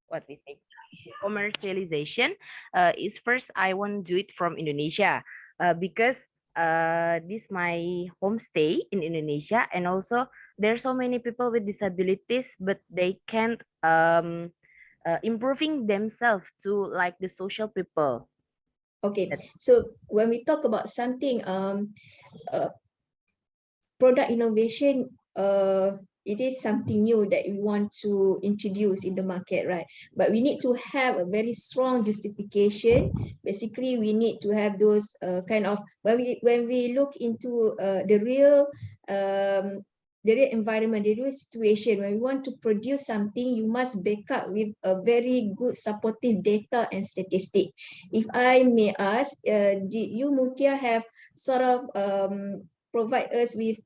what we say, commercialization, is first I want to do it from Indonesia, because this my homestay in Indonesia, and also there are so many people with disabilities, but they can't improving themselves to like the social people. Okay, That, so when we talk about something, uh, product innovation, it is something new that we want to introduce in the market, right? But we need to have a very strong justification. Basically, we need to have those kind of, when we look into um, the real environment, the real situation, when we want to produce something, you must back up with a very good supportive data and statistic. If I may ask, did you, Mutia, have sort of provide us with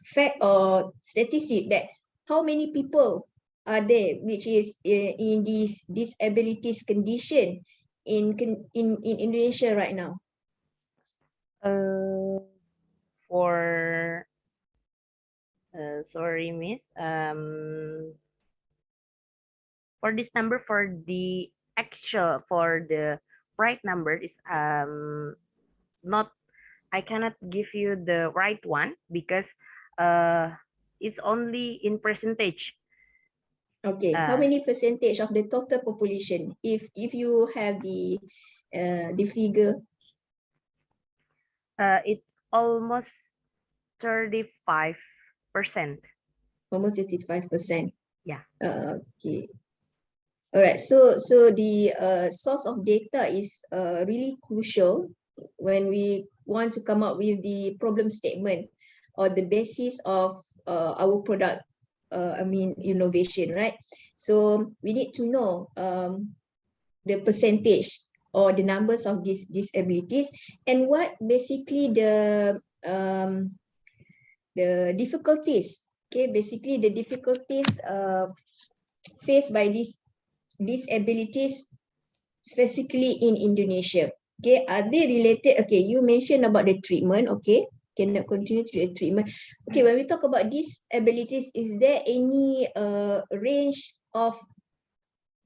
fact or statistic that how many people are there which is in this disabilities condition in Indonesia right now? uh, for sorry, miss, for this number, for the actual, for the right number is not, I cannot give you the right one, because uh it's only in percentage. Okay, how uh many percentage of the total population, if you have the figure? it's almost 35%. Almost 85%. Yeah. Okay. All right, so the source of data is really crucial when we want to come up with the problem statement or the basis of our product, innovation, right? So we need to know the percentage or the numbers of these disabilities, and what basically the difficulties. Okay, basically the difficulties faced by these disabilities specifically in Indonesia. Okay, are they related? Okay, you mentioned about the treatment. Okay, cannot continue to the treatment. Okay, when we talk about these abilities, is there any range of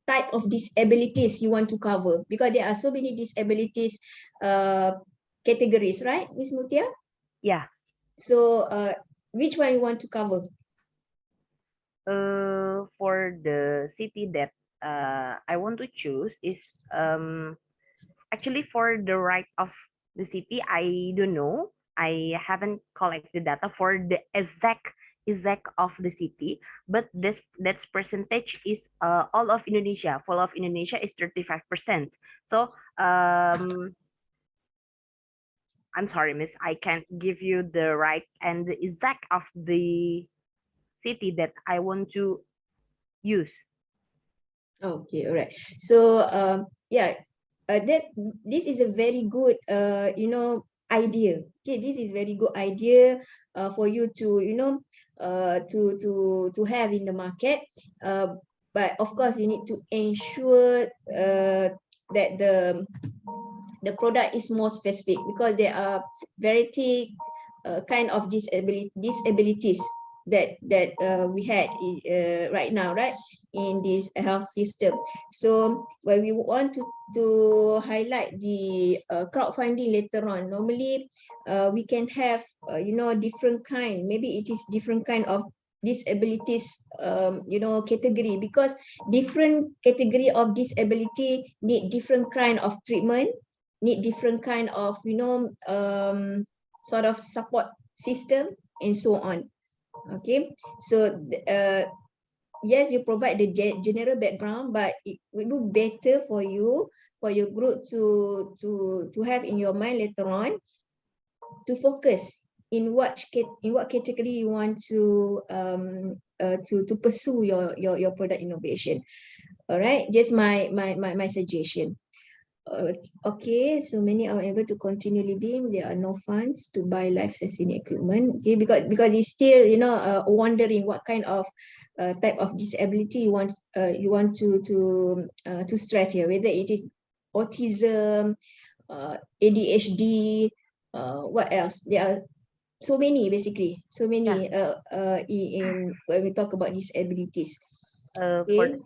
type of disabilities you want to cover? Because there are so many disabilities categories, right, Miss Mutia? Yeah. So which one you want to cover? For the city that I want to choose is, um actually, for the right of the city, I don't know. I haven't collected data for the exact of the city, but that's percentage is all of Indonesia. Full of Indonesia is 35%. So I'm sorry, miss, I can't give you the right and the exact of the city that I want to use. Okay, all right. So yeah, that this is a very good idea. Okay, this is very good idea for you to to have in the market. But of course, you need to ensure that the product is more specific, because there are variety kind of disabilities that we had right now, right, in this health system. So when we want to highlight the crowdfunding later on, normally we can have different kind, maybe it is different kind of disabilities category, because different category of disability need different kind of treatment, need different kind of sort of support system and so on. Okay, so yes, you provide the general background, but it will be better for you, for your group to have in your mind later on, to focus in what category you want to pursue your product innovation. All right, just my suggestion. Okay, so many are able to continue living. There are no funds to buy life-sustaining equipment. Okay, because it's still wondering what kind of type of disability you want to stress here, whether it is autism, ADHD, what else? There are so many, basically so Yeah. many in when we talk about disabilities. For Okay.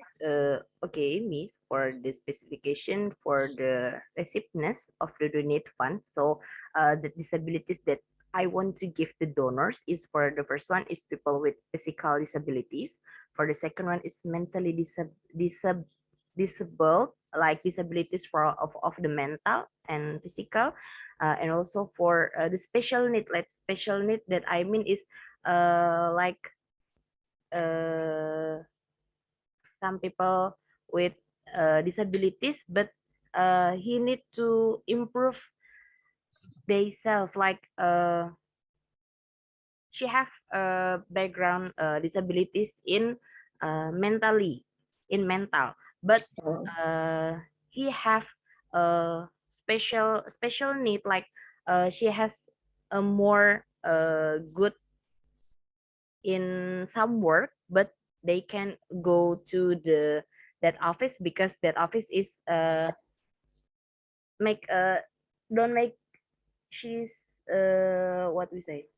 okay, Miss, for the specification for the recipients of the donate fund. So, the disabilities that I want to give the donors is for the first one is people with physical disabilities. For the second one is mentally disabled, like disabilities for of the mental and physical, and also for the special need. Like special need that I mean is like uh some people with disabilities, but he need to improve themselves. Like she have background disabilities in mentally, in mental, but Oh. uh, he have a special need. Like she has a more good in some work, but they can go to the that office because that office is make don't make she's what we say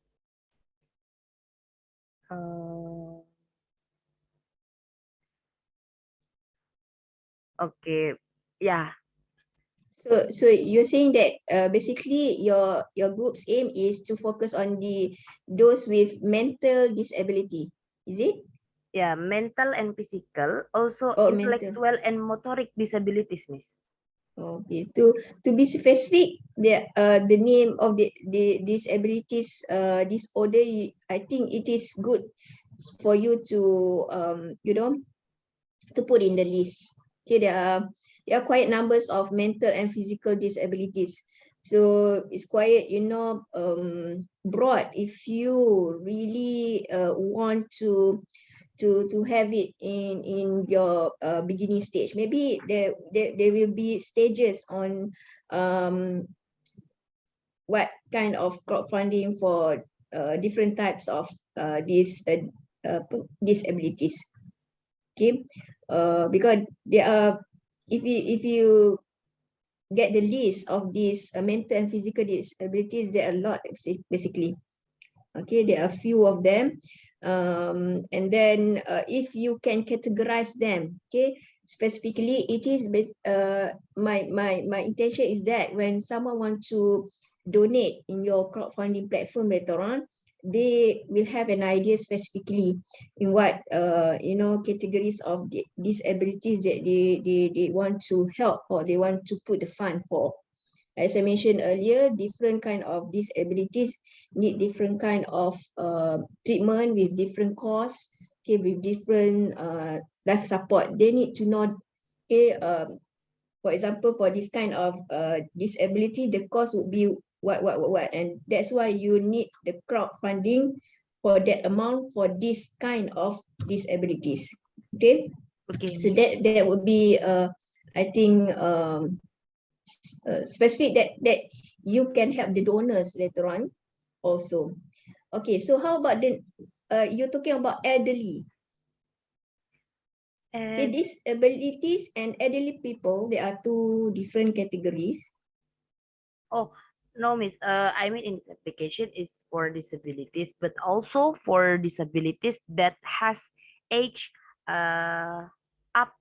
uh okay, yeah. So you're saying that basically your group's aim is to focus on those with mental disability, is it? Yeah, mental and physical, also Oh, mental. intellectual and motoric disabilities, Miss. Okay. To be specific, the name of the disabilities disorder, I think it is good for you to to put in the list. Okay, there are quite numbers of mental and physical disabilities. So it's quite broad if you really want to have it in your beginning stage. Maybe there will be stages on um, what kind of crowdfunding for different types of these disabilities. Okay, because there are, if you get the list of these mental and physical disabilities, there are a lot basically. Okay, there are few of them, and then if you can categorize them, okay, specifically, it is my intention is that when someone want to donate in your crowdfunding platform later on, they will have an idea specifically in what categories of disabilities that they want to help or they want to put the fund for. As I mentioned earlier, different kind of disabilities need different kind of treatment with different costs, okay, with different life support. They need to know, okay, for example, for this kind of disability, the cost would be what, and that's why you need the crowdfunding for that amount for this kind of disabilities. Okay, Okay, so Miss. that would be I think specific that you can help the donors later on also. Okay, so how about the you're talking about elderly. Okay, And disabilities and elderly people, there are two different categories. oh no, Miss, I mean in this application is for disabilities, but also for disabilities that has age up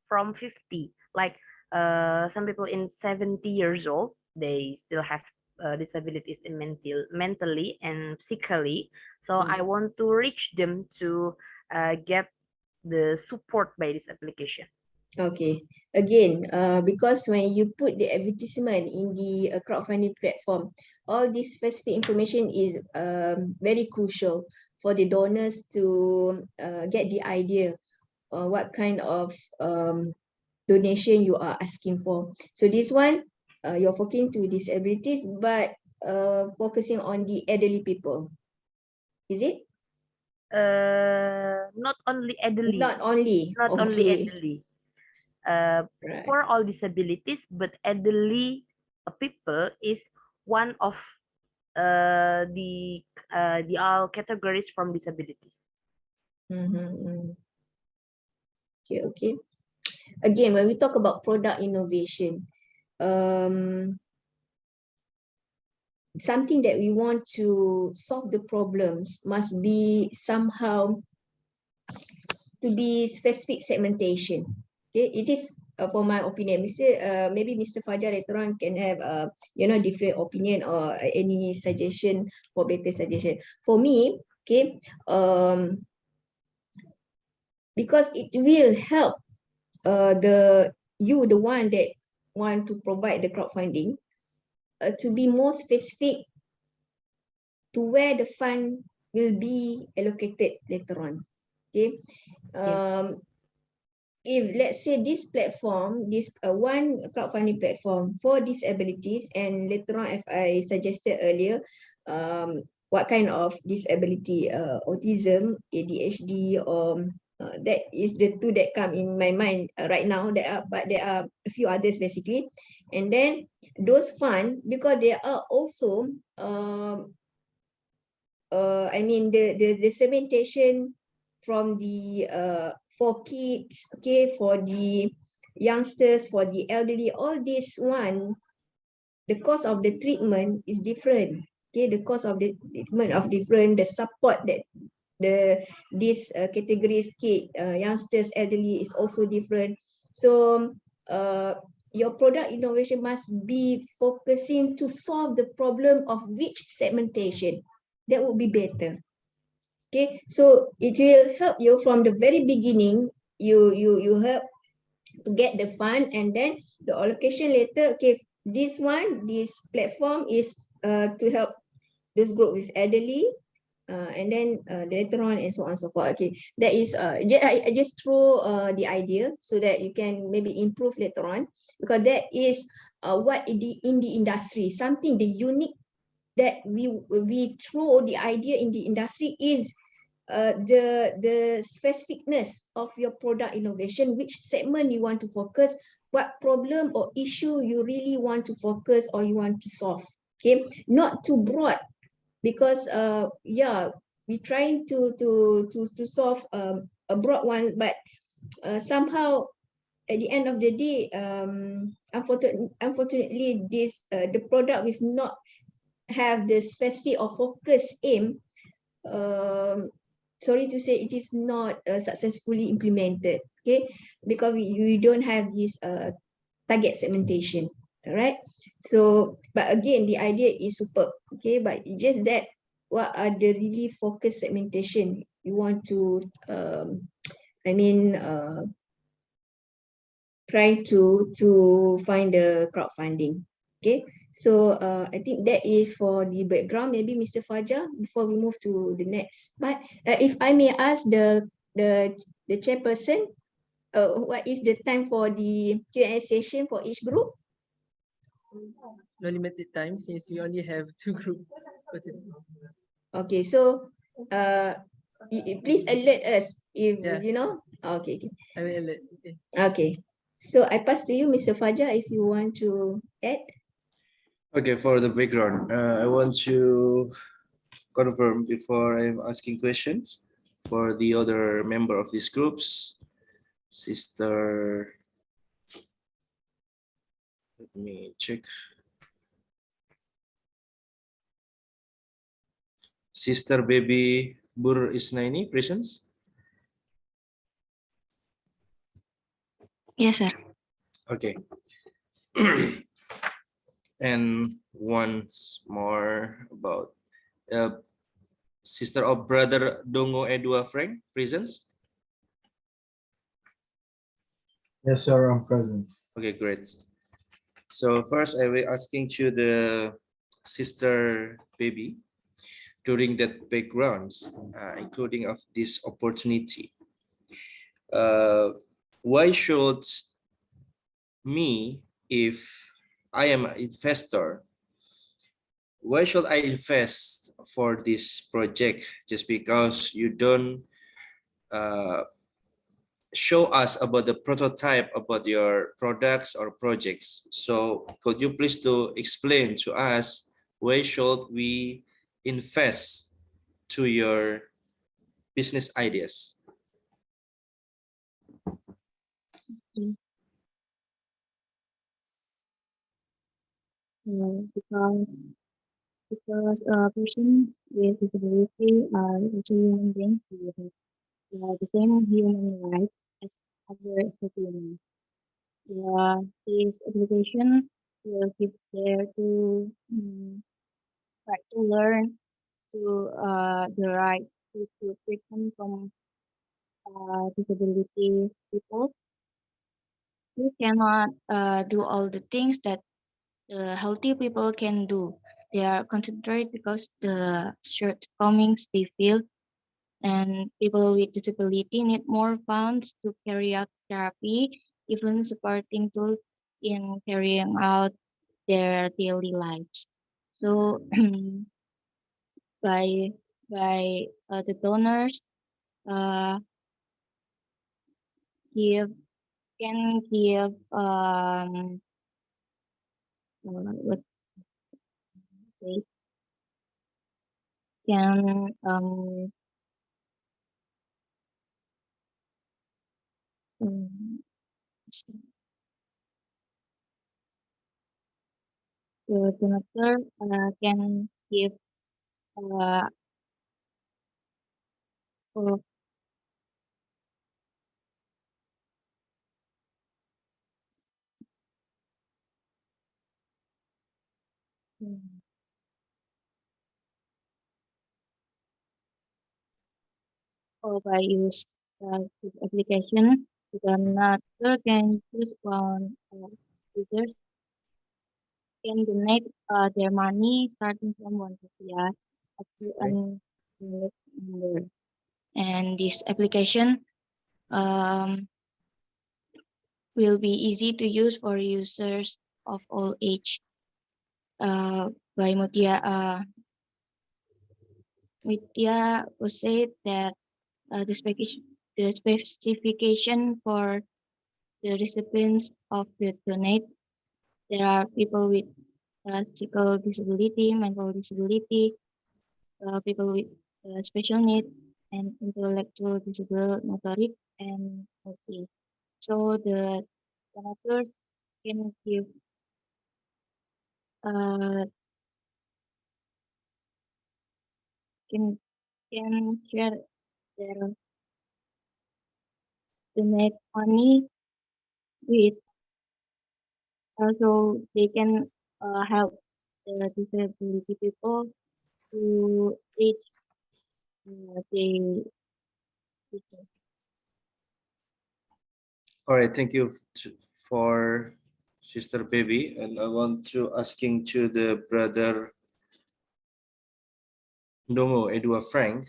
from 50. Like some people in 70 years old, they still have disabilities in mentally and physically. So I Mm. want to reach them to get the support by this application. Okay, again, because when you put the advertisement in the crowdfunding platform, all this specific information is very crucial for the donors to get the idea what kind of donation you are asking for. So this one, you're focusing to disabilities, but focusing on the elderly people. Is it? Not only elderly, Not only. not only Okay. elderly. Uh, Right. for all disabilities, but elderly people is one of the all categories from disabilities. Mm-hmm. Okay, okay. Again, when we talk about product innovation, um, something that we want to solve the problems must be somehow to be specific segmentation. Okay, it is for my opinion. Maybe Mr. Fajar later on can have different opinion or any suggestion for better suggestion. For me, okay, because it will help the one that want to provide the crowdfunding to be more specific to where the fund will be allocated later on. Okay. Yes. If let's say this platform, this one crowdfunding platform for disabilities, and later on, if I suggested earlier, what kind of disability, autism, ADHD, or that is the two that come in my mind right now. But there are a few others basically, and then those fund, because they are also the segmentation from the for kids, okay, for the youngsters, for the elderly, all this one, the cost of the treatment is different. Okay, the cost of the treatment of different, the support that these categories, kid, youngsters, elderly, is also different. So your product innovation must be focusing to solve the problem of which segmentation. That would be better. Okay, so it will help you from the very beginning. You help to get the fund, and then the allocation later. Okay, this platform is to help this group with elderly, and then later on, and so on and so forth. Okay, that is I just throw the idea so that you can maybe improve later on, because that is what in the industry, something the unique that we throw the idea in the industry is the specificness of your product innovation, which segment you want to focus, what problem or issue you really want to focus or you want to solve. Okay, not too broad, because we're trying to solve a broad one, but somehow at the end of the day, unfortunately, this the product with not have the specific or focus aim, um, sorry to say, it is not successfully implemented. Okay, because we don't have this target segmentation. All right. So, but again, the idea is superb. Okay, but it's just that what are the really focused segmentation you want to try to find the crowdfunding. Okay, so I think that is for the background. Maybe Mr. Fajar, before we move to the next part, if I may ask the chairperson, what is the time for the Q&A session for each group? No limited time, since we only have 2 groups. Okay, so please alert us if you know. Okay, okay. I will alert. Okay. Okay. So I pass to you, Mr. Fajar, if you want to add. Okay, for the background, I want to confirm before I'm asking questions for the other member of these groups, Sister. Let me check. Sister Baby Bur Isnaini, presence? Yes, sir. Okay. And once more about sister of brother Dongo Edua Frank, presence? Yes, sir, I'm present. Okay, great. So first I will asking to the sister baby during that backgrounds, including of this opportunity. Why should me, if I am an investor, why should I invest for this project just because you don't show us about the prototype about your products or projects? So could you please to explain to us why should we invest to your business ideas? Because person with disability are also human beings. the same human rights as other citizens. This application will give there to right to learn, to the right to treatment from disability people who cannot do all the things that the healthy people can do. They are concentrated because the shortcomings they feel, and people with disability need more funds to carry out therapy, even supporting tools in carrying out their daily lives. So by the donors uh, give can give what they can um, the donator can give uh, uh, or by use this application, the donator can choose one users can donate their money starting from ₹1 up to Okay. unlimited number. And this application um, will be easy to use for users of all age. By Mutia would say that the specification for the recipients of the donate, there are people with physical disability, mental disability, people with special need, and intellectual disability, motoric, and autism. So the donator can give uh, can can share their donate money with so they can help the disability people to reach the All right, thank you for Sister Baby, and I want to asking to the brother Dongo Edua Frank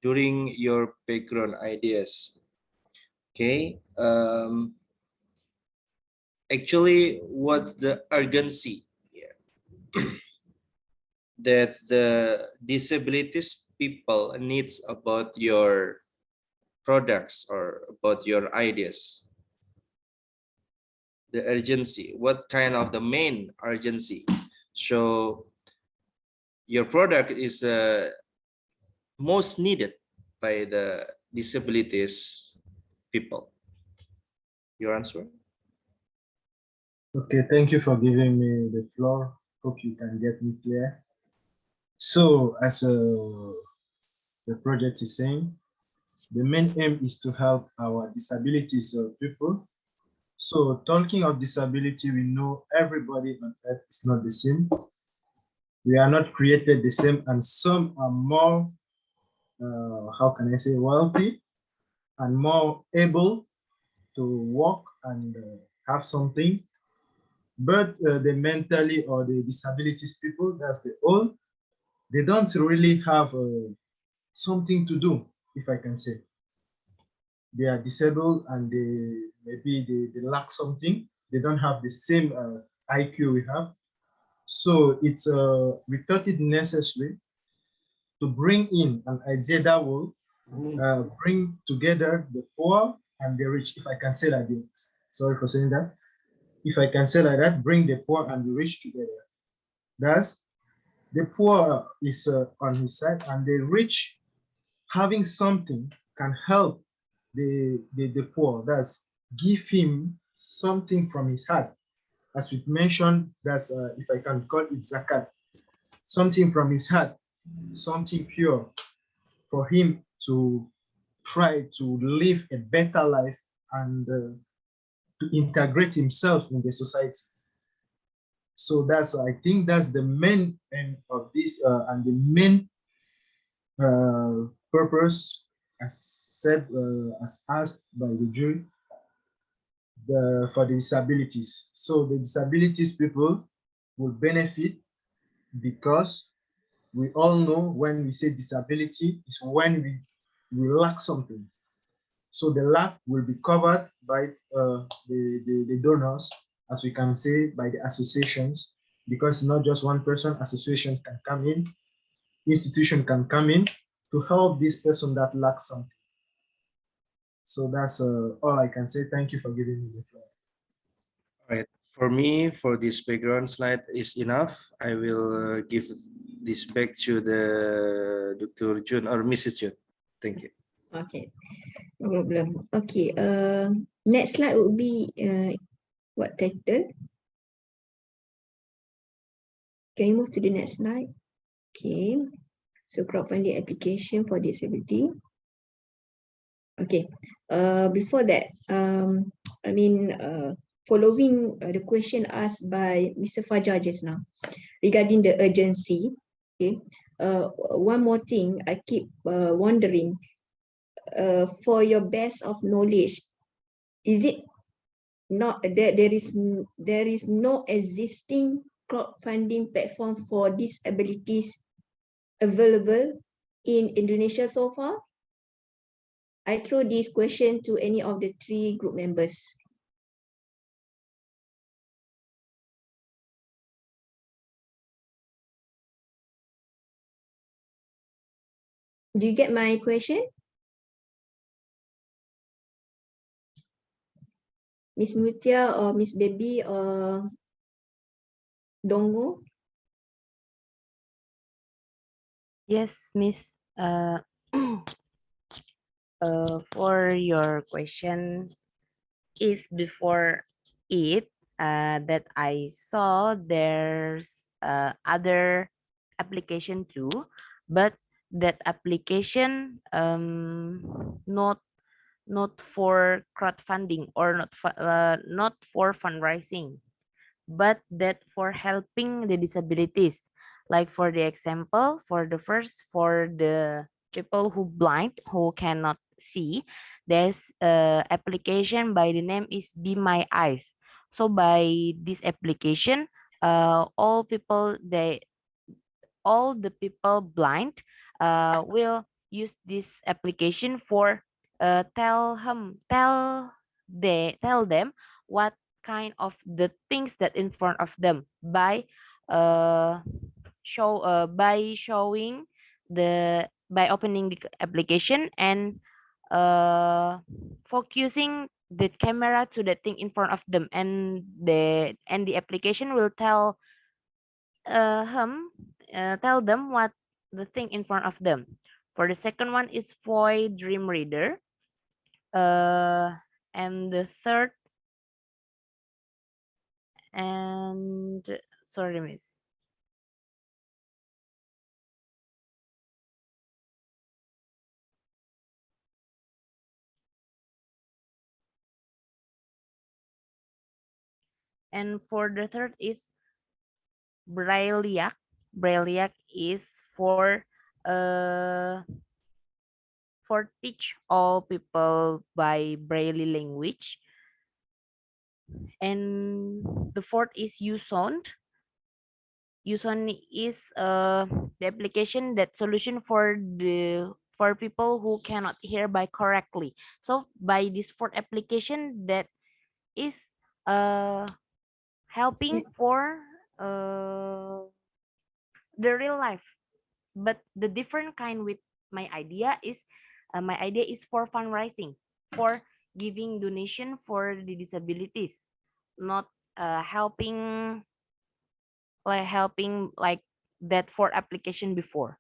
during your background ideas. Okay, actually, what's the urgency here? That the disabilities people needs about your products or about your ideas? The urgency, what kind of the main urgency? So your product is most needed by the disabilities people. Your answer? Okay, thank you for giving me the floor. Hope you can get me clear. So, as the project is saying, the main aim is to help our disabilities people. So, talking of disability, we know everybody on earth is not the same. We are not created the same, and some are more, how can I say, wealthy and more able to walk and have something. But the mentally or the disabilities people, that's the old, they don't really have something to do, if I can say. They are disabled and they lack something. They don't have the same IQ we have. So it's we thought it necessary to bring in an idea that will bring together the poor and the rich, if I can say like that. Sorry for saying that. If I can say like that, bring the poor and the rich together. Thus, the poor is on his side, and the rich having something can help the poor. That's give him something from his heart. As we mentioned, that's if I can call it zakat, something from his heart, something pure for him to try to live a better life and to integrate himself in the society. So that's, I think that's the main end of this and the main purpose, as said, as asked by the jury, for the disabilities. So the disabilities people will benefit because we all know when we say disability is when we lack something. So the lack will be covered by the donors, as we can say, by the associations, because not just one person, association can come in, institution can come in to help this person that lacks something. So that's all I can say. Thank you for giving me the floor. All right. For me, for this background slide is enough. I will give this back to the Dr. Jun or Mrs. Jun. Thank you. Okay, no problem. Okay, next slide would be what title? Can you move to the next slide? Okay, so crowdfunding application for disability. Okay, before that, following the question asked by Mr. Fajar just now regarding the urgency, okay, one more thing I keep wondering, for your best of knowledge, is it not that there is no existing crowdfunding platform for disabilities available in Indonesia so far? I throw this question to any of the 3 group members. Do you get my question? Miss Mutia or Miss Baby or Dongo? Yes, Miss. For your question, is before it that I saw there's other application too, but that application not for crowdfunding or not for fundraising, but that for helping the disabilities. Like for the example, for the first, for the people who blind, who cannot see, there's a application by the name is Be My Eyes. So by this application, all the people blind will use this application for tell them what kind of the things that in front of them by showing by opening the application and uh focusing the camera to the thing in front of them, and the application will tell them what the thing in front of them. For the second one is Foy Dream Reader. And the third, and sorry, miss. And for the third is Brailleac. Brailleac is uh for teach all people by Braille language. And the fourth is Usound. Usound is the application that solution for people who cannot hear by correctly. So by this fourth application that is helping for the real life, but the different kind with my idea is for fundraising, for giving donation for the disabilities, not helping like that for application before.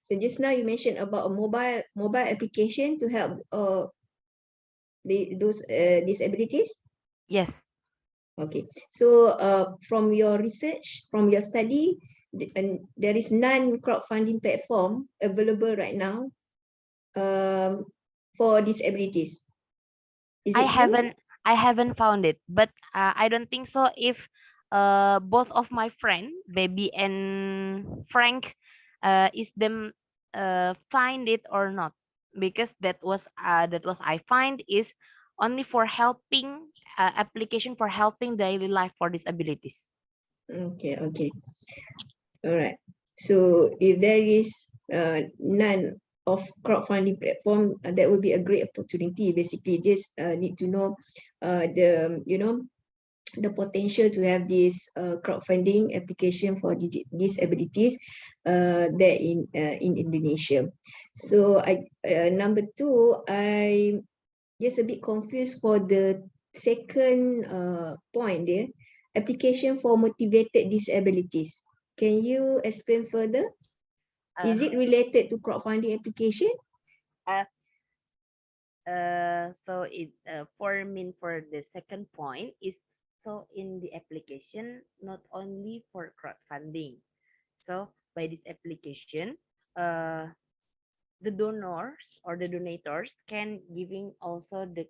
So just now you mentioned about a mobile application to help those disabilities. Yes. Okay, so from your research, from your study, there is none crowdfunding platform available right now for disabilities? Is I it true? haven't found it, but I don't think so. If both of my friend, Baby and Frank, is them find it or not, because that was I find is only for helping application for helping daily life for disabilities. Okay, okay. All right. So if there is none of crowdfunding platform, that would be a great opportunity. Basically, just need to know the the potential to have this crowdfunding application for disabilities there in Indonesia. So number two, I just a bit confused for the second point there, application for motivated disabilities. Can you explain further? Uh, Is it related to crowdfunding application? uh, so it for the second point is, so in the application not only for crowdfunding. So by this application, uh, the donors or the donators can giving also the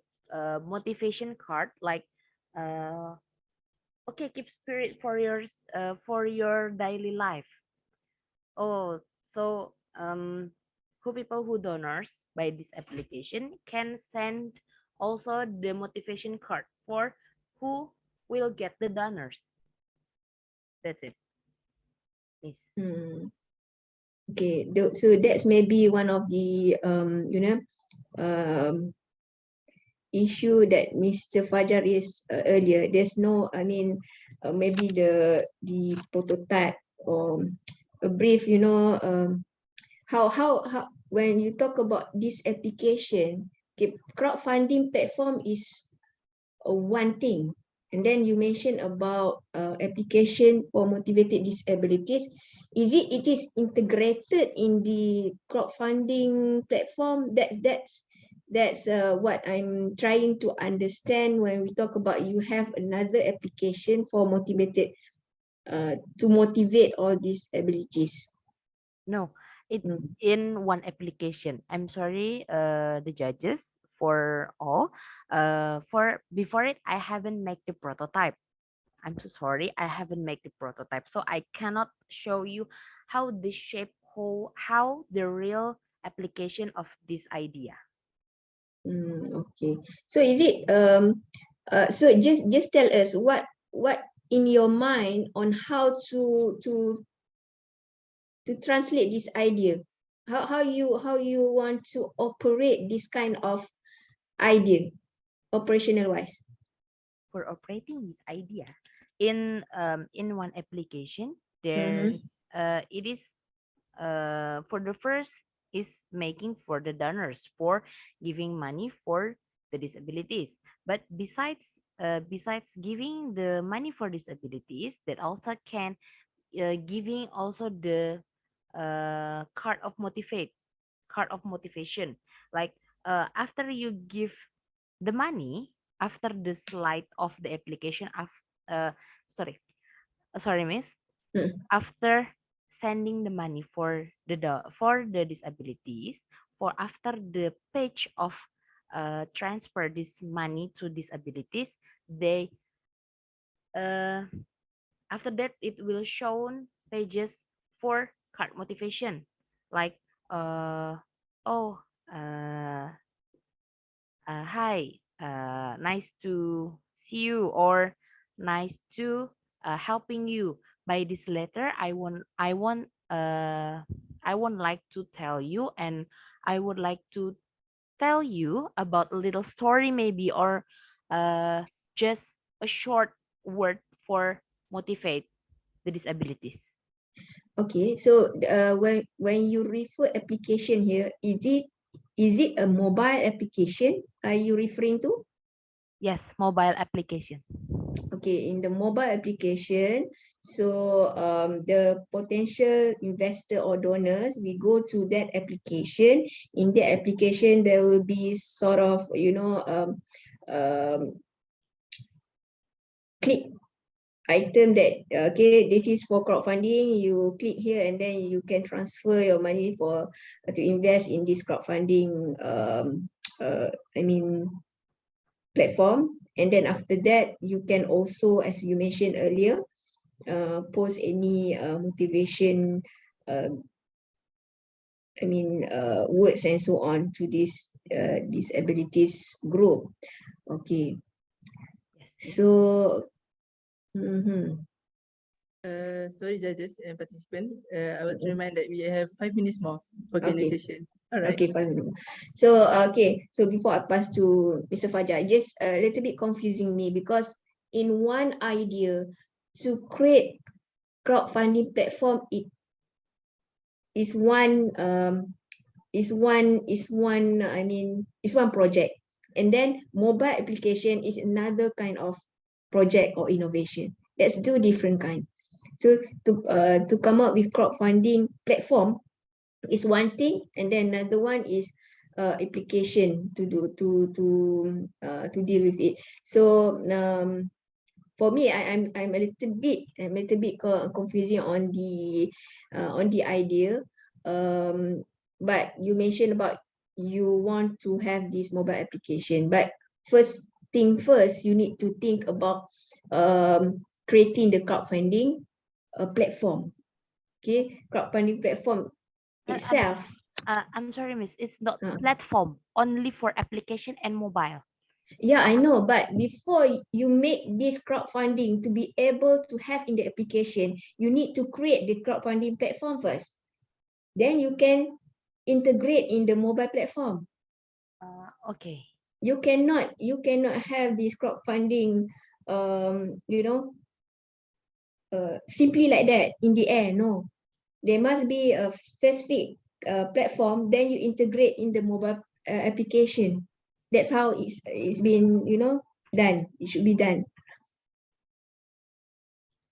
motivation card, like uh, okay, keep spirit for your daily life. Oh, so who people who donors by this application can send also the motivation card for who will get the donors. That's it. Miss. Hmm. Okay, so that's maybe one of the um, issue that Mr. Fajar is earlier. There's no, I mean, maybe the prototype or a brief, how when you talk about this application, okay, crowdfunding platform is one thing, and then you mentioned about application for motivated disabilities. It is integrated in the crowdfunding platform? That's what I'm trying to understand when we talk about you have another application for motivated to motivate all these abilities. No, it's Mm. in one application. I'm sorry, the judges for all. For before it, I haven't made the prototype. I'm so sorry, I haven't made the prototype, so I cannot show you how the shape, how the real application of this idea. Okay. So is it so just tell us what in your mind on how to translate this idea, how you want to operate this kind of idea operational wise. For operating this idea in one application, there Mm-hmm. it is for the first is making for the donors for giving money for the disabilities, but besides giving the money for disabilities, that also can giving also the card of motivation, like after you give the money, after the slide of the application of uh sorry sorry miss, after sending the money for for the disabilities, for after the page of transfer this money to disabilities, they uh after that it will show pages for card motivation, like uh oh uh hi, nice to see you, or nice to helping you. By this letter, I won't like to tell you, and I would like to tell you about a little story maybe, or uh, just a short word for motivate the disabilities. Okay, so when you refer application here, is it a mobile application are you referring to? Yes, mobile application. Okay, in the mobile application, so the potential investor or donors, we go to that application. In the application, there will be sort of, click item that, okay, this is for crowdfunding. You click here and then you can transfer your money for to invest in this crowdfunding I mean, platform. And then after that, you can also, as you mentioned earlier, post any motivation, words and so on to this disabilities group. Okay, Yes. so mhm. Sorry, judges and participants. I want to remind that we have 5 minutes more for Q&A Okay. session. All right. Okay, fine. So so before I pass to Mr. Fajar, just a little bit confusing me because in one idea to create crowdfunding platform, it is one is one project, and then mobile application is another kind of project or innovation. That's two different kind. So to come up with crowdfunding platform is one thing, and then another one is application to deal with it. So for me, I'm a little bit confusing on the idea. But you mentioned about you want to have this mobile application, but first thing first, you need to think about creating the crowdfunding platform. Okay, crowdfunding platform Uh, I'm itself. I'm sorry, miss. It's not Uh, platform, only for application and mobile. Yeah, I know, but before you make this crowdfunding to be able to have in the application, you need to create the crowdfunding platform first. Then you can integrate in the mobile platform. Okay. You cannot have this crowdfunding, you know, simply like that in the air. No, there must be a specific platform. Then you integrate in the mobile application. That's how it's been, done. It should be done.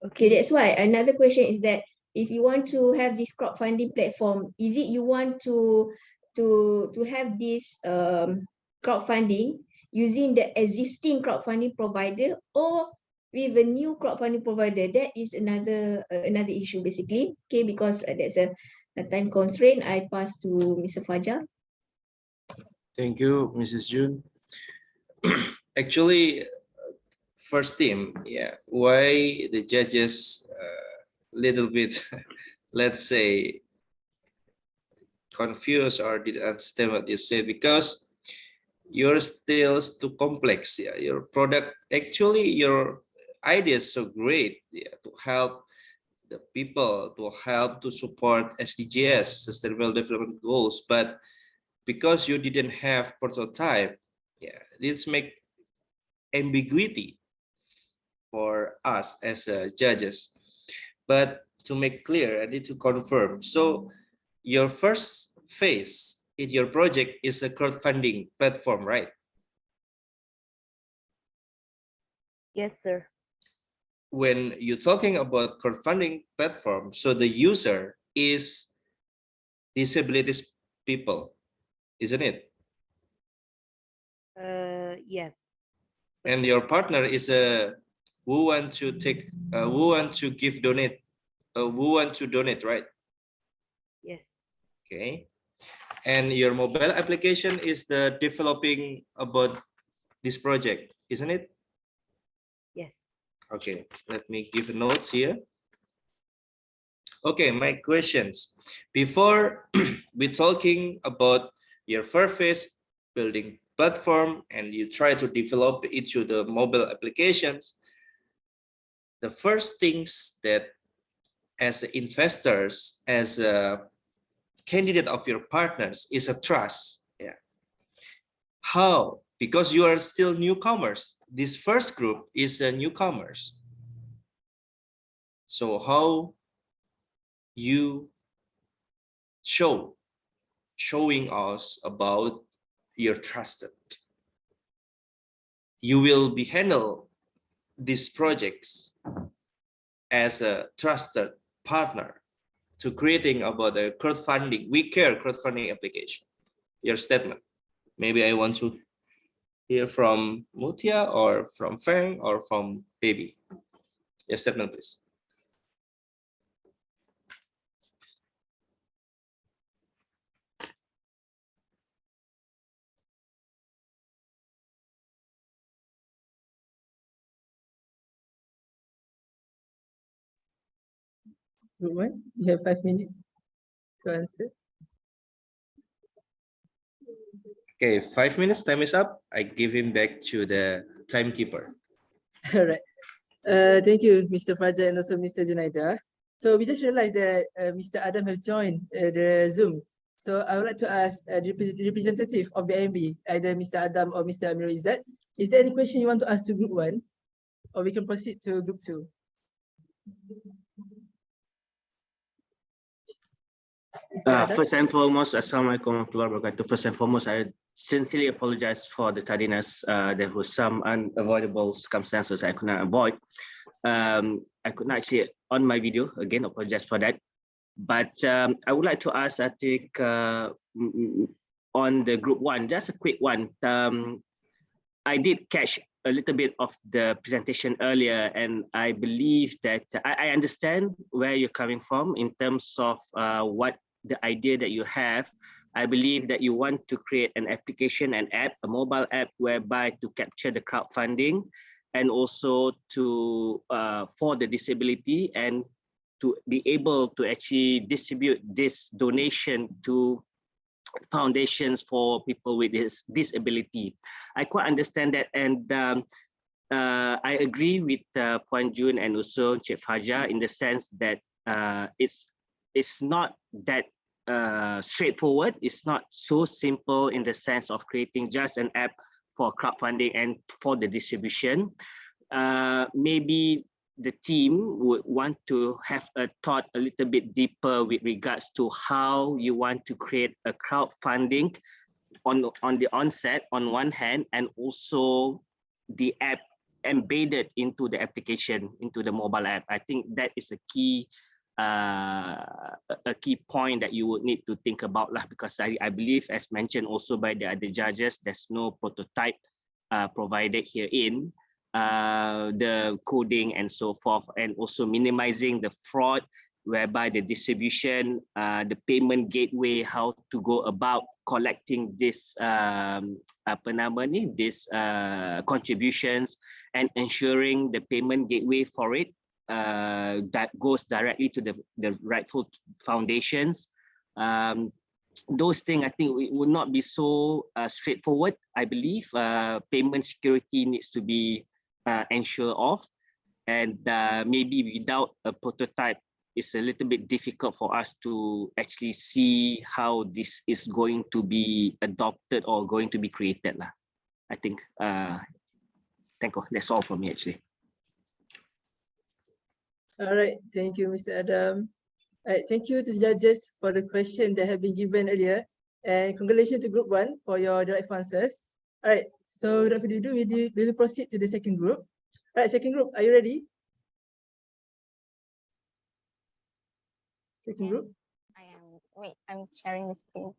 Okay, Okay. that's why another question is that if you want to have this crowdfunding platform, is it you want to have this crowdfunding using the existing crowdfunding provider or with a new crowdfunding provider? That is another issue basically. Okay, because there's a time constraint. I pass to Mr. Fajar. Thank you, Mrs. June. Actually, first team, yeah, why the judges little bit, let's say, confused or didn't understand what you said because you're still too complex. Yeah, your product, actually, your idea is so great. Yeah, to help the people, to help to support SDGs, Sustainable Development Goals, but because you didn't have prototype, yeah, this make ambiguity for us as judges. But to make clear, I need to confirm. So your first phase in your project is a crowdfunding platform, right? Yes, sir. When you're talking about crowdfunding platform, so the user is disabilities people, isn't it? Yes. And your partner is a who want to take, who want to give donate, who want to donate, right? Yes. Okay. And your mobile application is the developing about this project, isn't it? Yes. Okay, let me give notes here. Okay, my questions. Before we talking about your first phase building platform and you try to develop it to the mobile applications, the first things that as investors, as a candidate of your partners is a trust. Yeah. How? Because you are still newcomers. This first group is a newcomers. So how you showing us about your trusted. You will be handle these projects as a trusted partner to creating about a crowdfunding. We care crowdfunding application. Your statement. Maybe I want to hear from Mutia or from Feng or from Baby. Your statement, please. Group 1, you have 5 minutes to answer. Okay, 5 minutes, time is up. I give him back to the timekeeper. All right. Thank you, Mr. Fajar and also Mr. Junaida. So we just realized that Mr. Adam have joined the Zoom. So I would like to ask the representative of the IMB, either Mr. Adam or Mr. Amirul Izzat, is there any question you want to ask to Group 1? Or we can proceed to Group 2? First and foremost, Assalamualaikum warahmatullahi wabarakatuh. First and foremost, I sincerely apologize for the tardiness. There was some unavoidable circumstances I could not avoid. I could not see it on my video. Again, apologize for that. But I would like to ask, I think, on the Group 1, just a quick one. I did catch a little bit of the presentation earlier, and I believe that I understand where you're coming from in terms of what the idea that you have. I believe that you want to create an application, an app, a mobile app, whereby to capture the crowdfunding and also to for the disability and to be able to actually distribute this donation to foundations for people with this disability. I quite understand that, and I agree with Puan Jun and also Cik Fajar in the sense that it's not that straightforward. It's not so simple in the sense of creating just an app for crowdfunding and for the distribution. Maybe the team would want to have a thought a little bit deeper with regards to how you want to create a crowdfunding on the onset on one hand, and also the app embedded into the application, into the mobile app. I think that is a key point that you would need to think about lah, because I believe, as mentioned also by the other judges, there's no prototype provided herein. The coding and so forth, and also minimizing the fraud, whereby the distribution, the payment gateway, how to go about collecting this contributions, and ensuring the payment gateway for it that goes directly to the rightful foundations. Those things, I think, it will not be so straightforward. I believe payment security needs to be ensure of, and maybe without a prototype, it's a little bit difficult for us to actually see how this is going to be adopted or going to be created lah. I think thank you. That's all from me actually. All right, thank you, Mr. Adam. All right, thank you to the judges for the question that have been given earlier, and congratulations to Group 1 for your delightful answers. All right, so without further ado, we will proceed to the second group. All right, second group, are you ready? Second group? I am. Wait, I'm sharing the screen.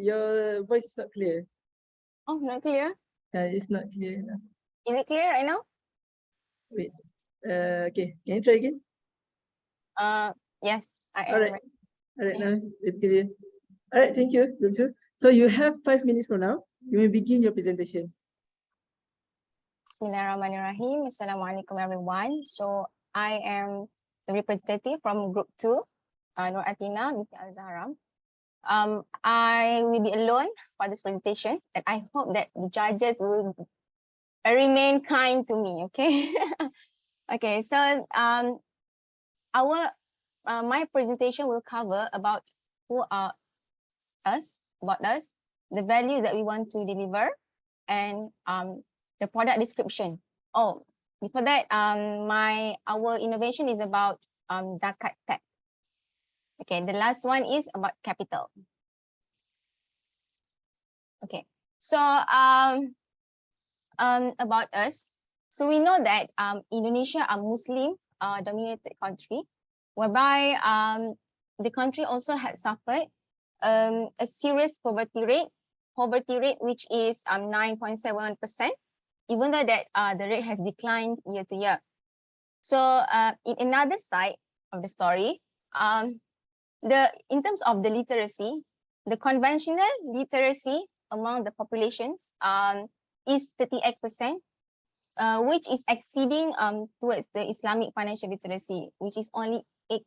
Your voice is not clear. Oh, not clear? It's not clear. Is it clear right now? Wait. Okay, can you try again? Yes, I am. All right. Ready. All right, now it's clear. All right, thank you. Group 2. So you have 5 minutes from now. You may begin your presentation. Bismillahirrahmanirrahim. Assalamualaikum everyone. So I am the representative from Group 2, Nur Atina binti Al-Zahram. I will be alone for this presentation, and I hope that the judges will remain kind to me, okay? Okay, so my presentation will cover about who are us, the value that we want to deliver, and the product description. Oh, before that, our innovation is about zakat tax. Okay, the last one is about capital. Okay, so about us. So we know that Indonesia are Muslim dominated country, whereby the country also had suffered a serious poverty rate which is 9.71%, even though that the rate has declined year to year. So in another side of the story, in terms of the literacy, the conventional literacy among the populations is 38%, which is exceeding towards the Islamic financial literacy, which is only which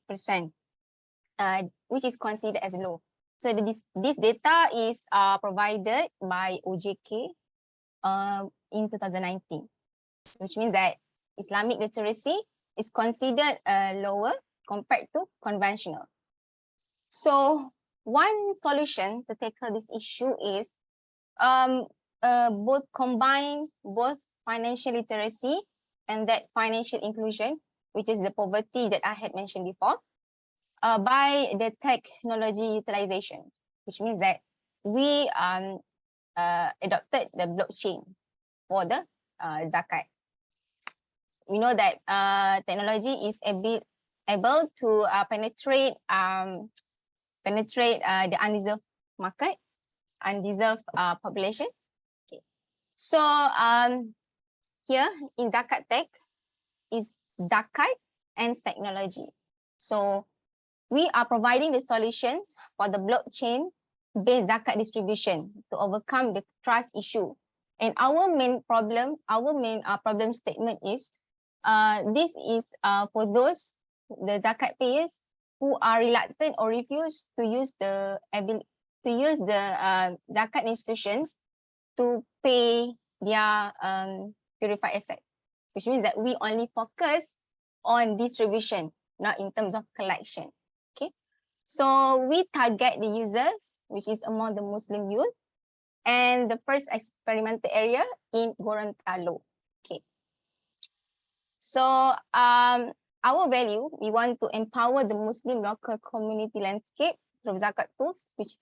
is considered as low. So this data is provided by OJK in 2019, which means that Islamic literacy is considered lower compared to conventional. So one solution to tackle this issue is combine both financial literacy and that financial inclusion, which is the poverty that I had mentioned before, by the technology utilization, which means that we adopted the blockchain for the zakat. We know that technology is able to penetrate the undeserved market, undeserved population. Okay. So here in Zakat Tech is zakat and technology. So we are providing the solutions for the blockchain-based zakat distribution to overcome the trust issue. And our main problem statement is this is for those the zakat payers who are reluctant or refuse to use the zakat institutions to pay their purified asset, which means that we only focus on distribution, not in terms of collection. Okay, so we target the users, which is among the Muslim youth, and the first experimental area in Gorontalo. Okay, so our value, we want to empower the Muslim local community landscape through zakat tools, which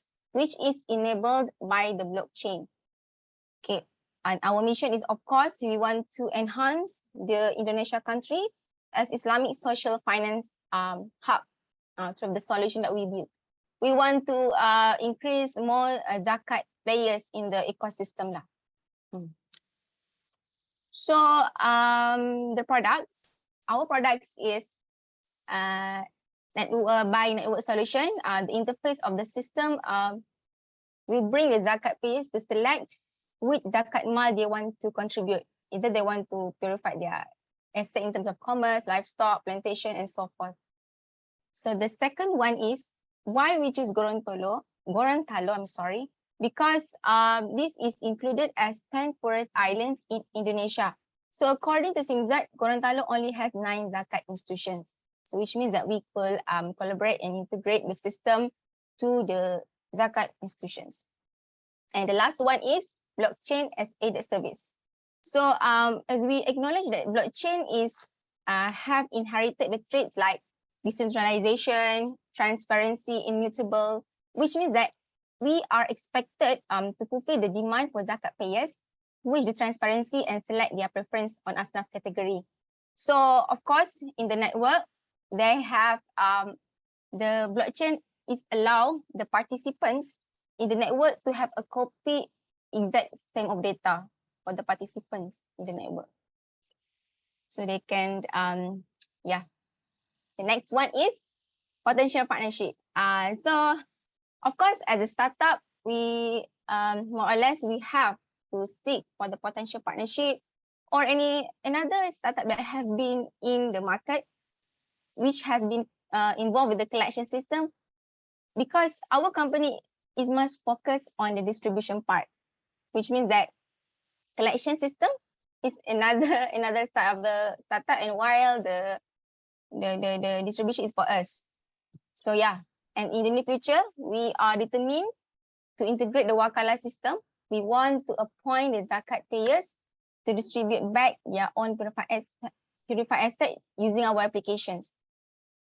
is enabled by the blockchain. Okay, and our mission is, of course, we want to enhance the Indonesia country as Islamic social finance hub through the solution that we build. We want to increase more zakat players in the ecosystem lah. So the products, our products is network solution. The interface of the system will bring the zakat payers to select which zakat mal they want to contribute. Either they want to purify their asset in terms of commerce, livestock, plantation, and so forth. So the second one is why we choose Gorontalo, I'm sorry, because this is included as 10 poorest islands in Indonesia. So according to Simzat, Gorontalo only has 9 zakat institutions. So which means that we could collaborate and integrate the system to the zakat institutions. And the last one is blockchain as aided service. So as we acknowledge that blockchain is have inherited the traits like decentralization, transparency, immutable, which means that we are expected to fulfill the demand for zakat payers, which the transparency and select their preference on asnaf category. So of course, in the network, they have the blockchain is allow the participants in the network to have a copy exact same of data for the participants in the network. So they can, yeah. The next one is potential partnership. So of course, as a startup, we more or less we have to seek for the potential partnership or another startup that have been in the market, which has been involved with the collection system, because our company is much focused on the distribution part, which means that collection system is another side of the startup, and while the distribution is for us. So yeah, and in the near future, we are determined to integrate the Wakala system. We want to appoint the zakat payers to distribute back their own purified asset using our applications.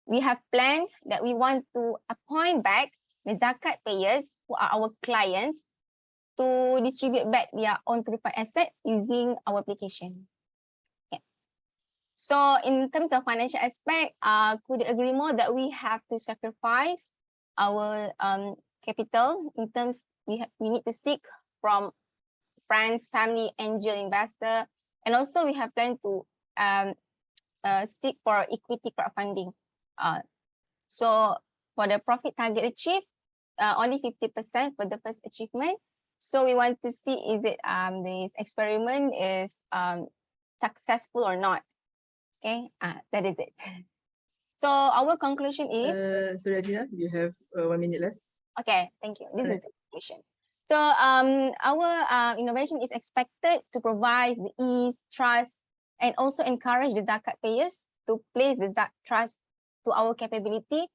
We have planned that we want to appoint back the zakat payers who are our clients to distribute back their own purified asset using our application. Yeah. So in terms of financial aspect, could you agree more that we have to sacrifice our capital in terms we need to seek from friends, family, angel investor, and also we have planned to seek for equity crowdfunding. So for the profit target achieved, only 50% for the first achievement. So we want to see is it this experiment is successful or not. Okay, that is it. So our conclusion is, Sorry, Adina, you have 1 minute left. okay, thank you. This is Alright. the conclusion. So our innovation is expected to provide the ease, trust, and also encourage the zakat payers to place the trust to our capability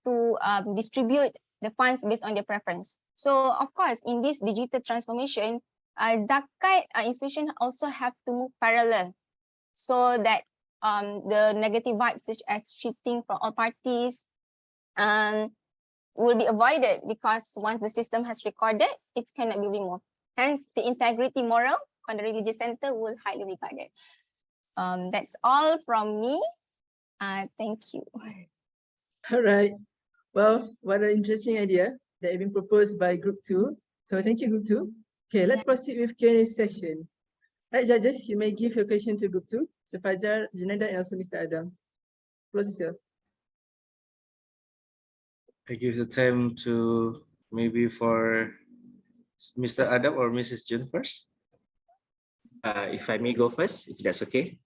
to distribute the funds based on their preference. So of course, in this digital transformation, zakat institution also have to move parallel so that the negative vibes such as cheating from all parties will be avoided, because once the system has recorded, it cannot be removed. Hence, the integrity moral on the religious center will highly regarded. That's all from me. Thank you. All right. Well, what an interesting idea that has been proposed by Group 2. So thank you, Group 2. Okay, let's proceed with Q&A session. Right, judges, you may give your question to Group 2, Mr. Fajar, Junaida, and also Mr. Adam. Close is yours. I give the time to maybe for Mr. Adam or Mrs. June first. If I may go first, if that's okay.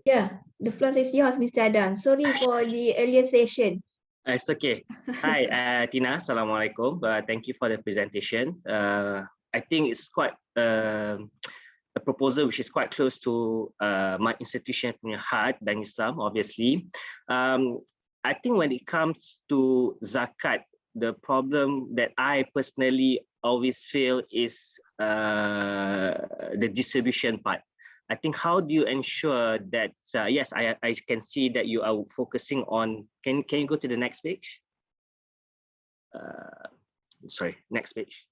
Yeah, the floor is yours, Mr. Adam. Sorry for the earlier session. It's okay. Hi, Tina. Assalamualaikum. Thank you for the presentation. I think it's quite a proposal which is quite close to my institution punya heart, Bank Islam, obviously. I think when it comes to zakat, the problem that I personally always feel is the distribution part. I think how do you ensure that, yes, I can see that you are focusing on, can you go to the next page? Sorry, next page.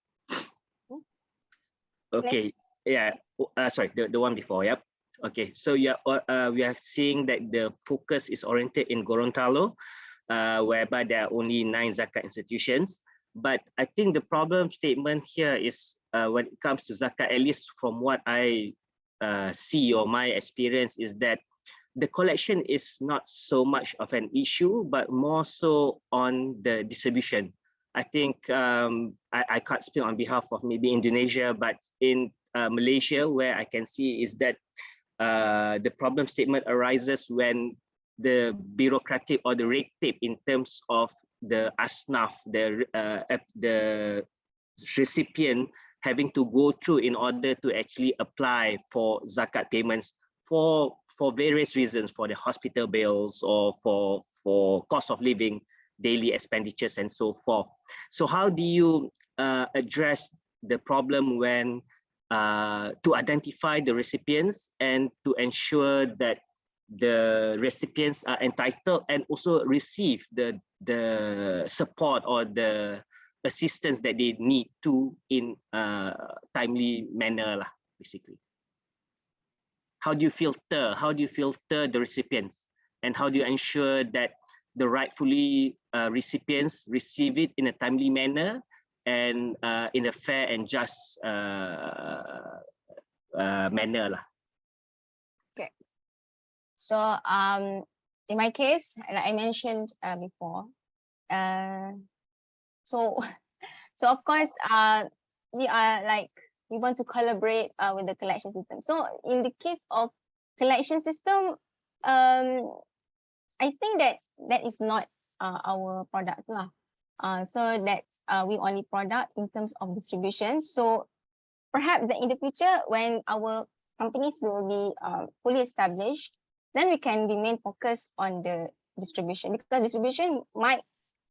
Okay, yeah, sorry, the one before, yep. Okay, so yeah, we are seeing that the focus is oriented in Gorontalo, whereby there are only 9 zakat institutions. But I think the problem statement here is when it comes to zakat, at least from what I see or my experience, is that the collection is not so much of an issue, but more so on the distribution. I think I can't speak on behalf of maybe Indonesia, but in Malaysia, where I can see is that the problem statement arises when the bureaucratic or the red tape in terms of the asnaf, the recipient having to go through in order to actually apply for zakat payments for various reasons, for the hospital bills or for cost of living, daily expenditures, and so forth. So how do you address the problem when to identify the recipients and to ensure that the recipients are entitled and also receive the support or the assistance that they need to in a timely manner lah, basically? How do you filter the recipients, and how do you ensure that the rightfully recipients receive it in a timely manner and in a fair and just manner lah? Okay. So in my case, like I mentioned before, so of course we want to collaborate with the collection system. So in the case of collection system, I think that is not our product lah. So that's we only product in terms of distribution. So perhaps that in the future, when our companies will be fully established, then we can remain focused on the distribution, because distribution might,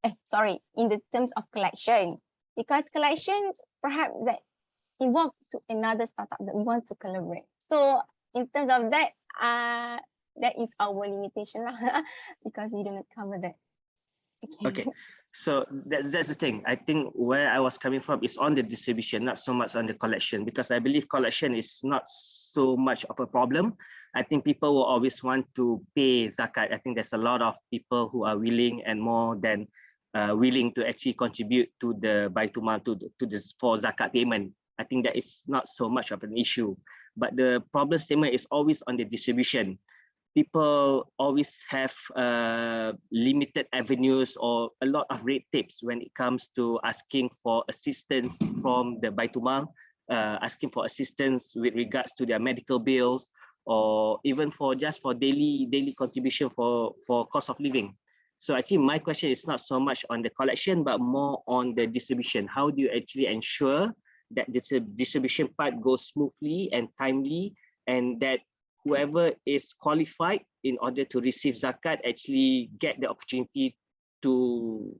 in the terms of collection, because collections perhaps that evolve to another startup that we want to collaborate. So in terms of that, that is our limitation lah, because we do not cover that. Okay, so that's the thing. I think where I was coming from is on the distribution, not so much on the collection, because I believe collection is not so much of a problem. I think people will always want to pay zakat. I think there's a lot of people who are willing and more than willing to actually contribute to the Baitumal to this for zakat payment. I think that is not so much of an issue, but the problem statement is always on the distribution. People always have limited avenues or a lot of red tapes when it comes to asking for assistance from the Baitumal, asking for assistance with regards to their medical bills or even for just for daily contribution for cost of living. So actually my question is not so much on the collection, but more on the distribution. How do you actually ensure that the distribution part goes smoothly and timely, and that whoever is qualified in order to receive zakat actually get the opportunity to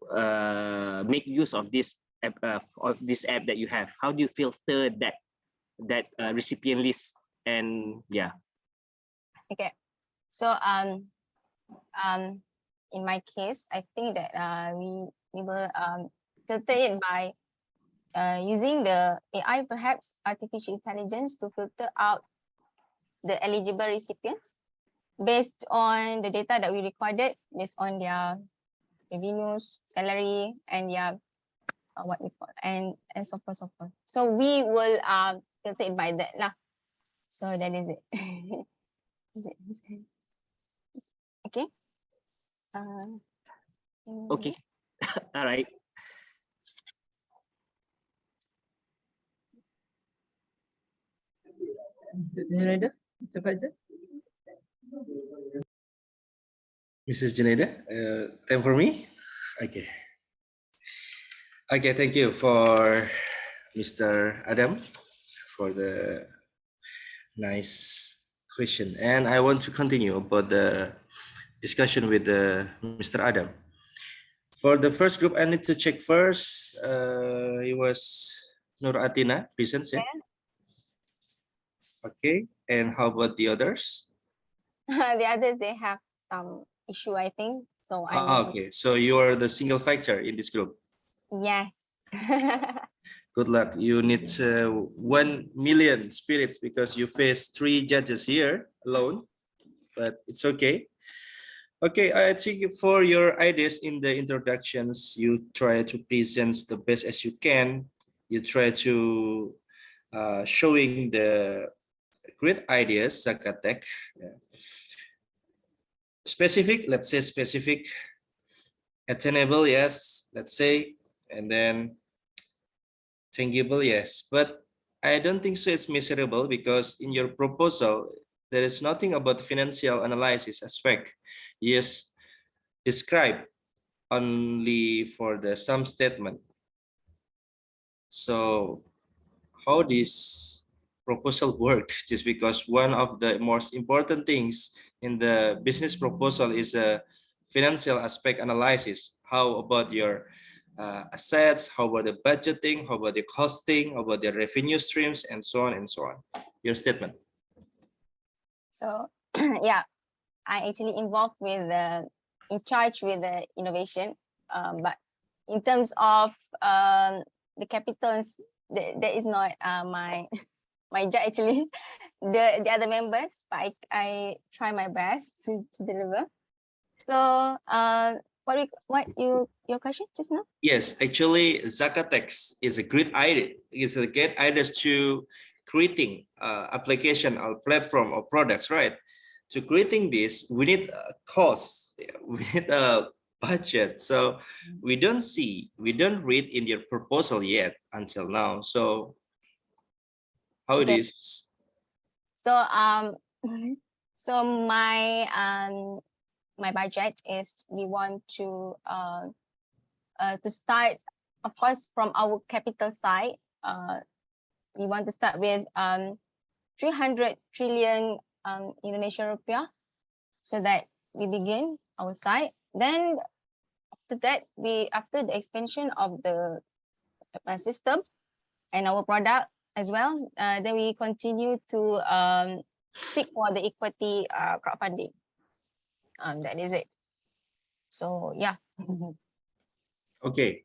make use of this app, that you have? How do you filter that recipient list? And yeah. Okay. So in my case, I think that we will filter it by using the AI, perhaps artificial intelligence, to filter out the eligible recipients based on the data that we recorded, based on their revenues, salary, and their what we call, and so forth, so forth. So we will filter it by that lah. So that is it. Okay. Okay. All right. Mr. Fajar? Mrs. Junaida, time for me? Okay. Okay, thank you for Mr. Adam for the nice question. And I want to continue about the discussion with Mr. Adam. For the first group, I need to check first. It was Nur Atina present, yeah? Okay, and how about the others? The others, they have some issue, I think. So Okay, so you are the single factor in this group. Yes. Good luck. You need 1 million spirits because you face 3 judges here alone, but it's okay. Okay, I think for your ideas in the introductions, you try to present the best as you can. You try to showing the great ideas, Zakatech. Yeah. Specific, let's say specific, attainable, yes, let's say, and then tangible, yes. But I don't think so it's measurable because in your proposal, there is nothing about financial analysis aspect. Yes, describe only for the sum statement. So how this proposal work? Just because one of the most important things in the business proposal is a financial aspect analysis. How about your assets? How about the budgeting? How about the costing? How about the revenue streams, and so on and so on? Your statement. So yeah, I actually involved with in charge with the innovation, but in terms of the capitals, that is not my my job actually. The other members, but I try my best to deliver. So what your question just now? Yes, actually, Zakatex is a great idea. It's a great idea to creating application or platform or products, right? To creating this, we need a cost, we need a budget. So we don't read in your proposal yet until now. So how it is? So so my budget is, we want to start, of course, from our capital side. We want to start with 300 trillion Indonesian rupiah, so that we begin our side. Then after that, after the expansion of the system and our product as well, then we continue to seek for the equity crowdfunding. That is it. So yeah. Okay.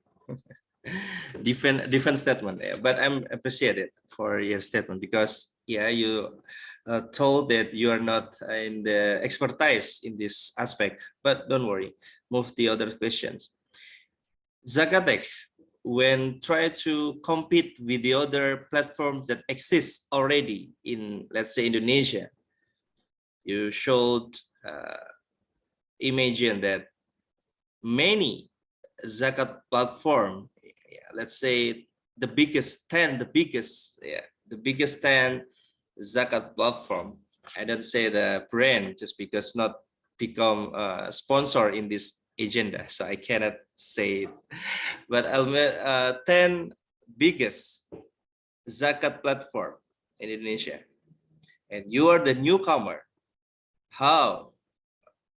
different statement, but I'm appreciated for your statement because you told that you are not in the expertise in this aspect, but don't worry, move the other questions. Zakatech, when try to compete with the other platforms that exist already in, let's say, Indonesia, you should imagine that many zakat platform, let's say the biggest 10 zakat platform I don't say the brand just because not become a sponsor in this agenda, so I cannot say it. But I'll 10 biggest zakat platform in Indonesia, and you are the newcomer. How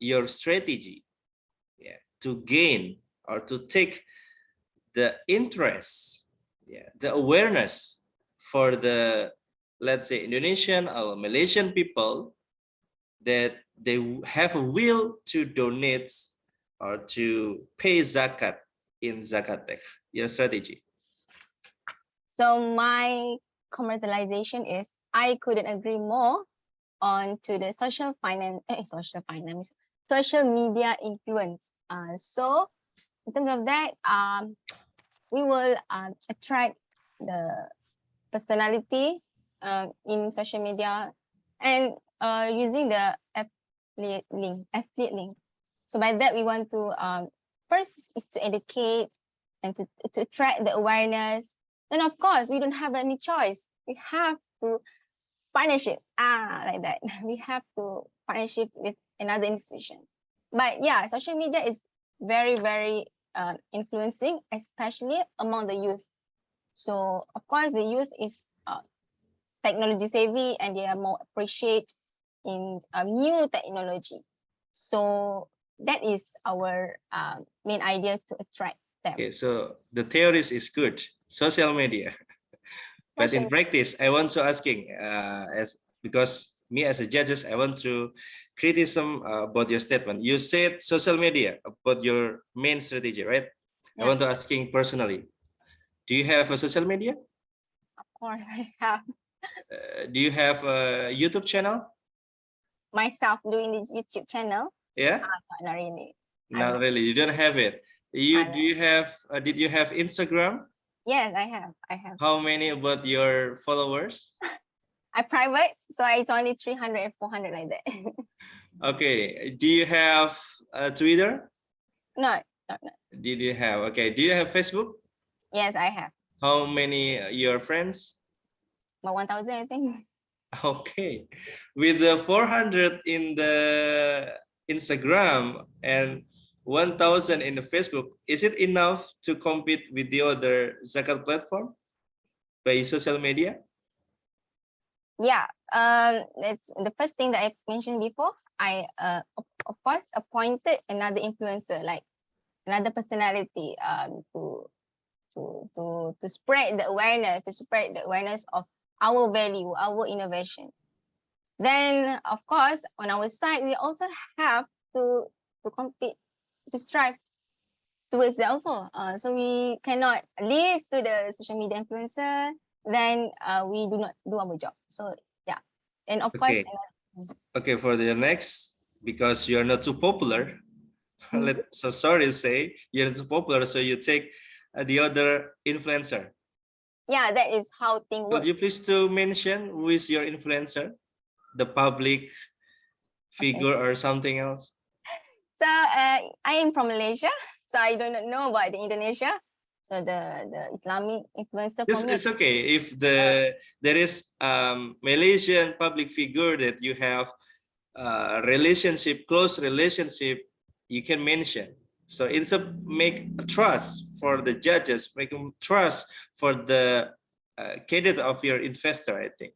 your strategy, yeah, to gain or to take the interest, yeah, the awareness for the, let's say, Indonesian or Malaysian people, that they have a will to donate or to pay zakat in Zakatech, your strategy. So my commercialization is, I couldn't agree more on to the social media influence. So in terms of that, we will attract the personality in social media, and using the affiliate link. So by that, we want to first is to educate and to attract the awareness. Then of course, we don't have any choice. We have to partnership, like that. We have to partnership with another institution. But yeah, social media is very, very influencing, especially among the youth. So of course, the youth is technology savvy, and they are more appreciate in new technology. So that is our main idea to attract them. Okay, so the theories is good, social media. But in practice, I want to asking, as because me as a judges, I want to criticism about your statement. You said social media about your main strategy, right? Yeah. I want to asking personally, do you have a social media? Of course, I have Do you have a YouTube channel? myself doing the YouTube channel. Yeah, Not really. not really. You don't have it. You do you have? Did you have Instagram? Yes, I have. How many about your followers? I private, so it's only 300 and 400 like that. Okay. Do you have Twitter? No. Did you have? Okay. Do you have Facebook? Yes, I have. How many your friends? About 1,000, I think. Okay. With the 400 in the Instagram and 1,000 in the Facebook, is it enough to compete with the other zakat platform by social media? Yeah. That's the first thing that I mentioned before. I of course appointed another influencer, like another personality, to spread the awareness, of our value, our innovation. Then of course on our side, we also have to compete, to strive towards that also. So we cannot leave to the social media influencer, then we do not do our job. So yeah, and of course. Okay, for the next, because you're not too popular, so sorry to say, you're not too popular, so you take the other influencer. Yeah, that is how things work. Could you please to mention who is your influencer, the public figure or something else? So I am from Malaysia, so I do not know about the Indonesia. So the Islamic influencer for me. It's okay if there is Malaysian public figure that you have close relationship, you can mention. So it's make a trust for the judges, make them trust for the candidate of your investor, I think.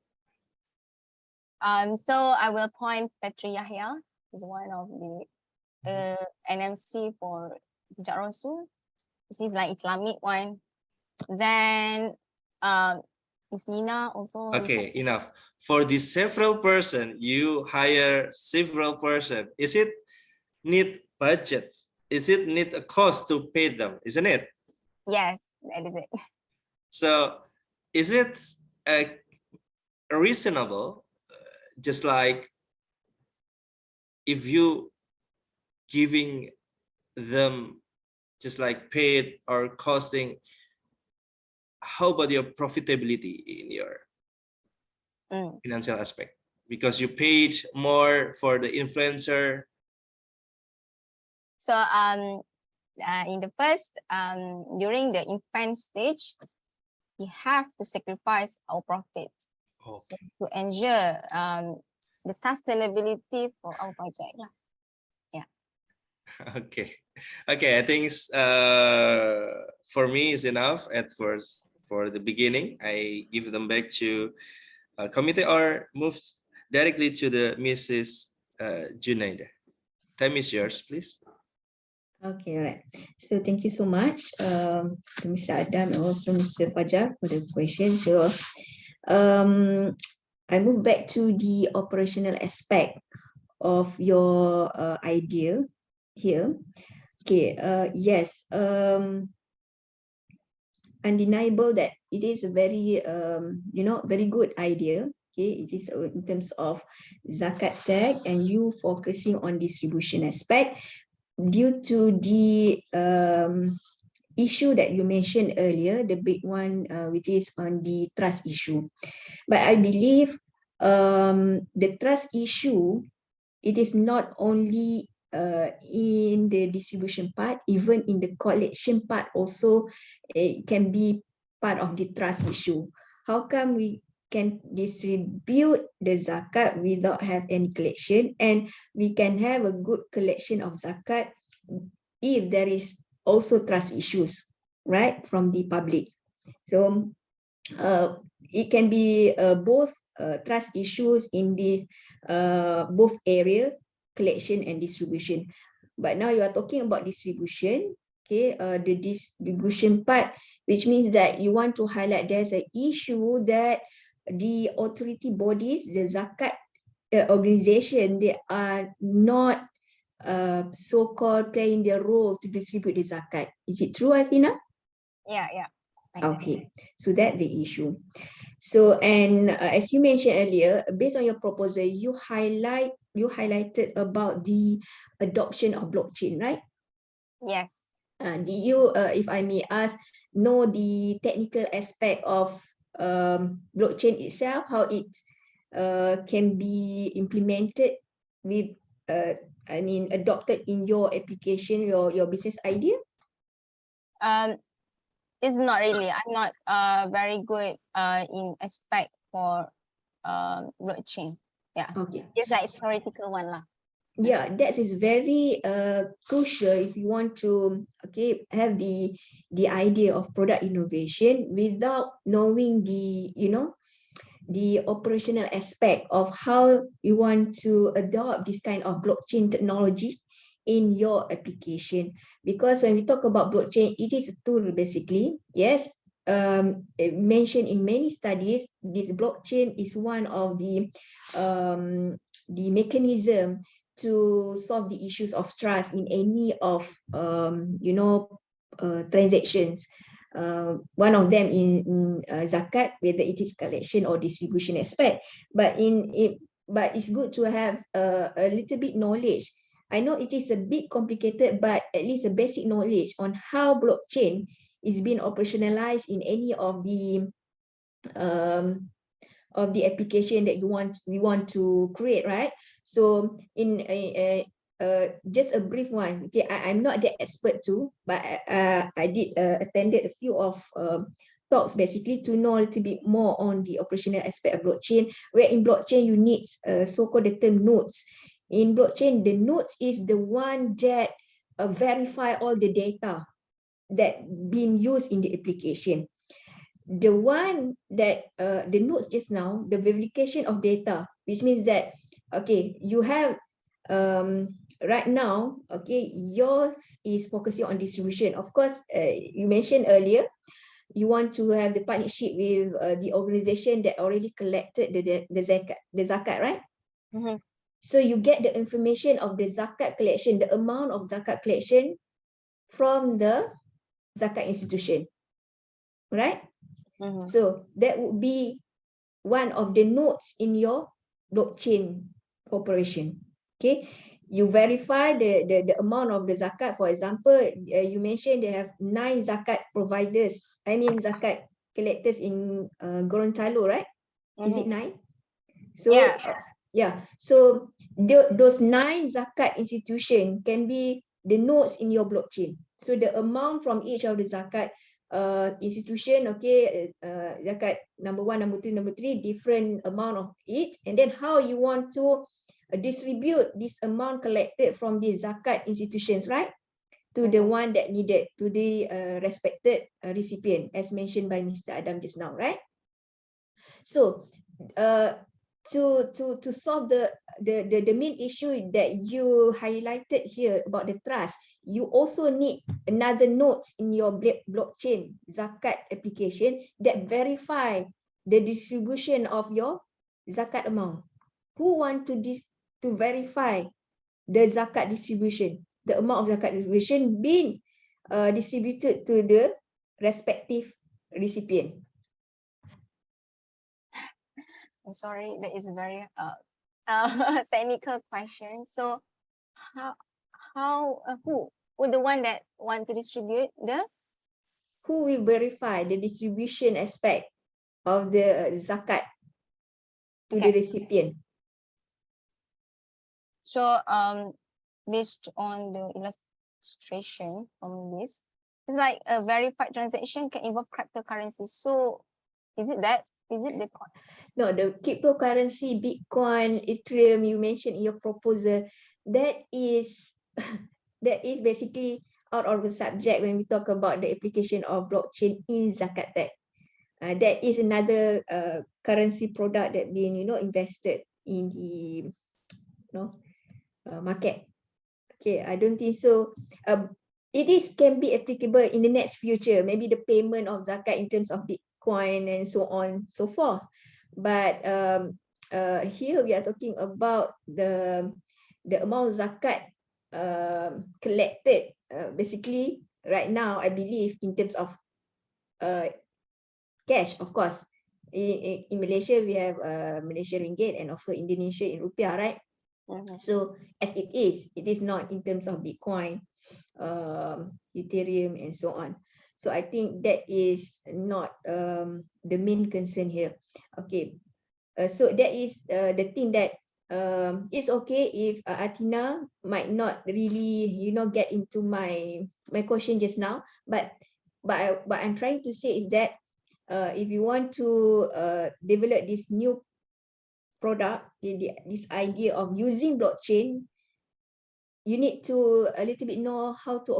So I will point Petri Yahya, is one of the NMC for Hijab Rasul. This is like Islamic one. Then Miss Nina also. Okay, enough. For the several person, you hire several person. Is it need budgets? Is it need a cost to pay them? Isn't it? Yes, that is it. So, is it reasonable? Just like if you giving them just like paid or costing, how about your profitability in your financial aspect? Because you paid more for the influencer. So in the first during the infant stage, we have to sacrifice our profits, so to ensure the sustainability for our project lah. Okay. Okay, I think for me is enough at first for the beginning. I give them back to committee or move directly to the Mrs. Junaida. Time is yours, please. Okay, all right. So thank you so much, to Mr. Adam and also Mr. Fajar for the question. So I move back to the operational aspect of your idea here. Okay, yes, undeniable that it is a very very good idea. Okay, it is in terms of zakat tag and you focusing on distribution aspect due to the issue that you mentioned earlier, the big one, which is on the trust issue. But I believe the trust issue, it is not only in the distribution part, even in the collection part also, it can be part of the trust issue. How come we can distribute the zakat without have any collection, and we can have a good collection of zakat if there is also trust issues, right, from the public? So it can be both trust issues in the both area, collection and distribution. But now you are talking about distribution, okay, the distribution part, which means that you want to highlight there's an issue that the authority bodies, the zakat organization, they are not so-called playing their role to distribute the zakat. Is it true, Athena? Yeah. Okay, so that's the issue. So, and as you mentioned earlier, based on your proposal, you highlighted about the adoption of blockchain, right? Yes. Do you, if I may ask, know the technical aspect of blockchain itself, how it can be implemented with, adopted in your application, your business idea? It's not really. I'm not very good in aspect for blockchain. Yeah. Okay. It's like theoretical one lah. Yeah, that is very crucial if you want to have the idea of product innovation without knowing the the operational aspect of how you want to adopt this kind of blockchain technology in your application. Because when we talk about blockchain, it is a tool basically. Yes, mentioned in many studies, this blockchain is one of the mechanism to solve the issues of trust in any of transactions. One of them in zakat, whether it is collection or distribution aspect. But it's good to have a little bit knowledge. I know it is a bit complicated, but at least a basic knowledge on how blockchain is being operationalized in any of the application that we want to create, right? So in just a brief one, okay, I'm not the expert too, but I did attended a few of talks basically to know a little bit more on the operational aspect of blockchain, where in blockchain you need so-called the term nodes. In blockchain, the nodes is the one that verify all the data that being used in the application. The one that the nodes just now, the verification of data, which means that okay, you have right now, okay, yours is focusing on distribution. Of course, you mentioned earlier you want to have the partnership with the organization that already collected the zakat, right? Mm-hmm. So you get the information of the zakat collection, the amount of zakat collection from the zakat institution, right? Mm-hmm. So that would be one of the nodes in your blockchain operation. Okay, you verify the amount of the zakat. For example, you mentioned they have 9 zakat providers, zakat collectors in Gorontalo, right? Is it 9? So yeah, so those 9 zakat institution can be the nodes in your blockchain. So the amount from each of the zakat institution, okay, zakat number 1, number 2, number 3, different amount of it, and then how you want to distribute this amount collected from the zakat institutions, right, to the one that needed, to the respected recipient, as mentioned by Mr. Adam just now, right? So to solve the main issue that you highlighted here about the trust, you also need another nodes in your blockchain zakat application that verify the distribution of your zakat amount. Who want to verify the zakat distribution, the amount of zakat distribution being distributed to the respective recipient? I'm sorry, that is very technical question. So who would the one that want to distribute the? Who will verify the distribution aspect of the zakat to the recipient? So based on the illustration from this, it's like a verified transaction can involve cryptocurrency. So is it that? Is it the? No, the cryptocurrency, Bitcoin, Ethereum you mentioned in your proposal, that is that is basically out of the subject when we talk about the application of blockchain in zakat tech. That is another currency product that being invested in the market. Okay, I don't think so. It can be applicable in the next future, maybe the payment of zakat in terms of Bitcoin and so on, so forth. But here we are talking about the amount of zakat collected. Basically, right now, I believe in terms of cash, of course. In Malaysia, we have Malaysia ringgit and also Indonesia in rupiah, right? So as it is not in terms of Bitcoin, Ethereum, and so on. So I think that is not the main concern here. Okay, so that is the thing that it's okay if Athena might not really get into my question just now, but I'm trying to say is that if you want to develop this new product, this idea of using blockchain, you need to a little bit know how to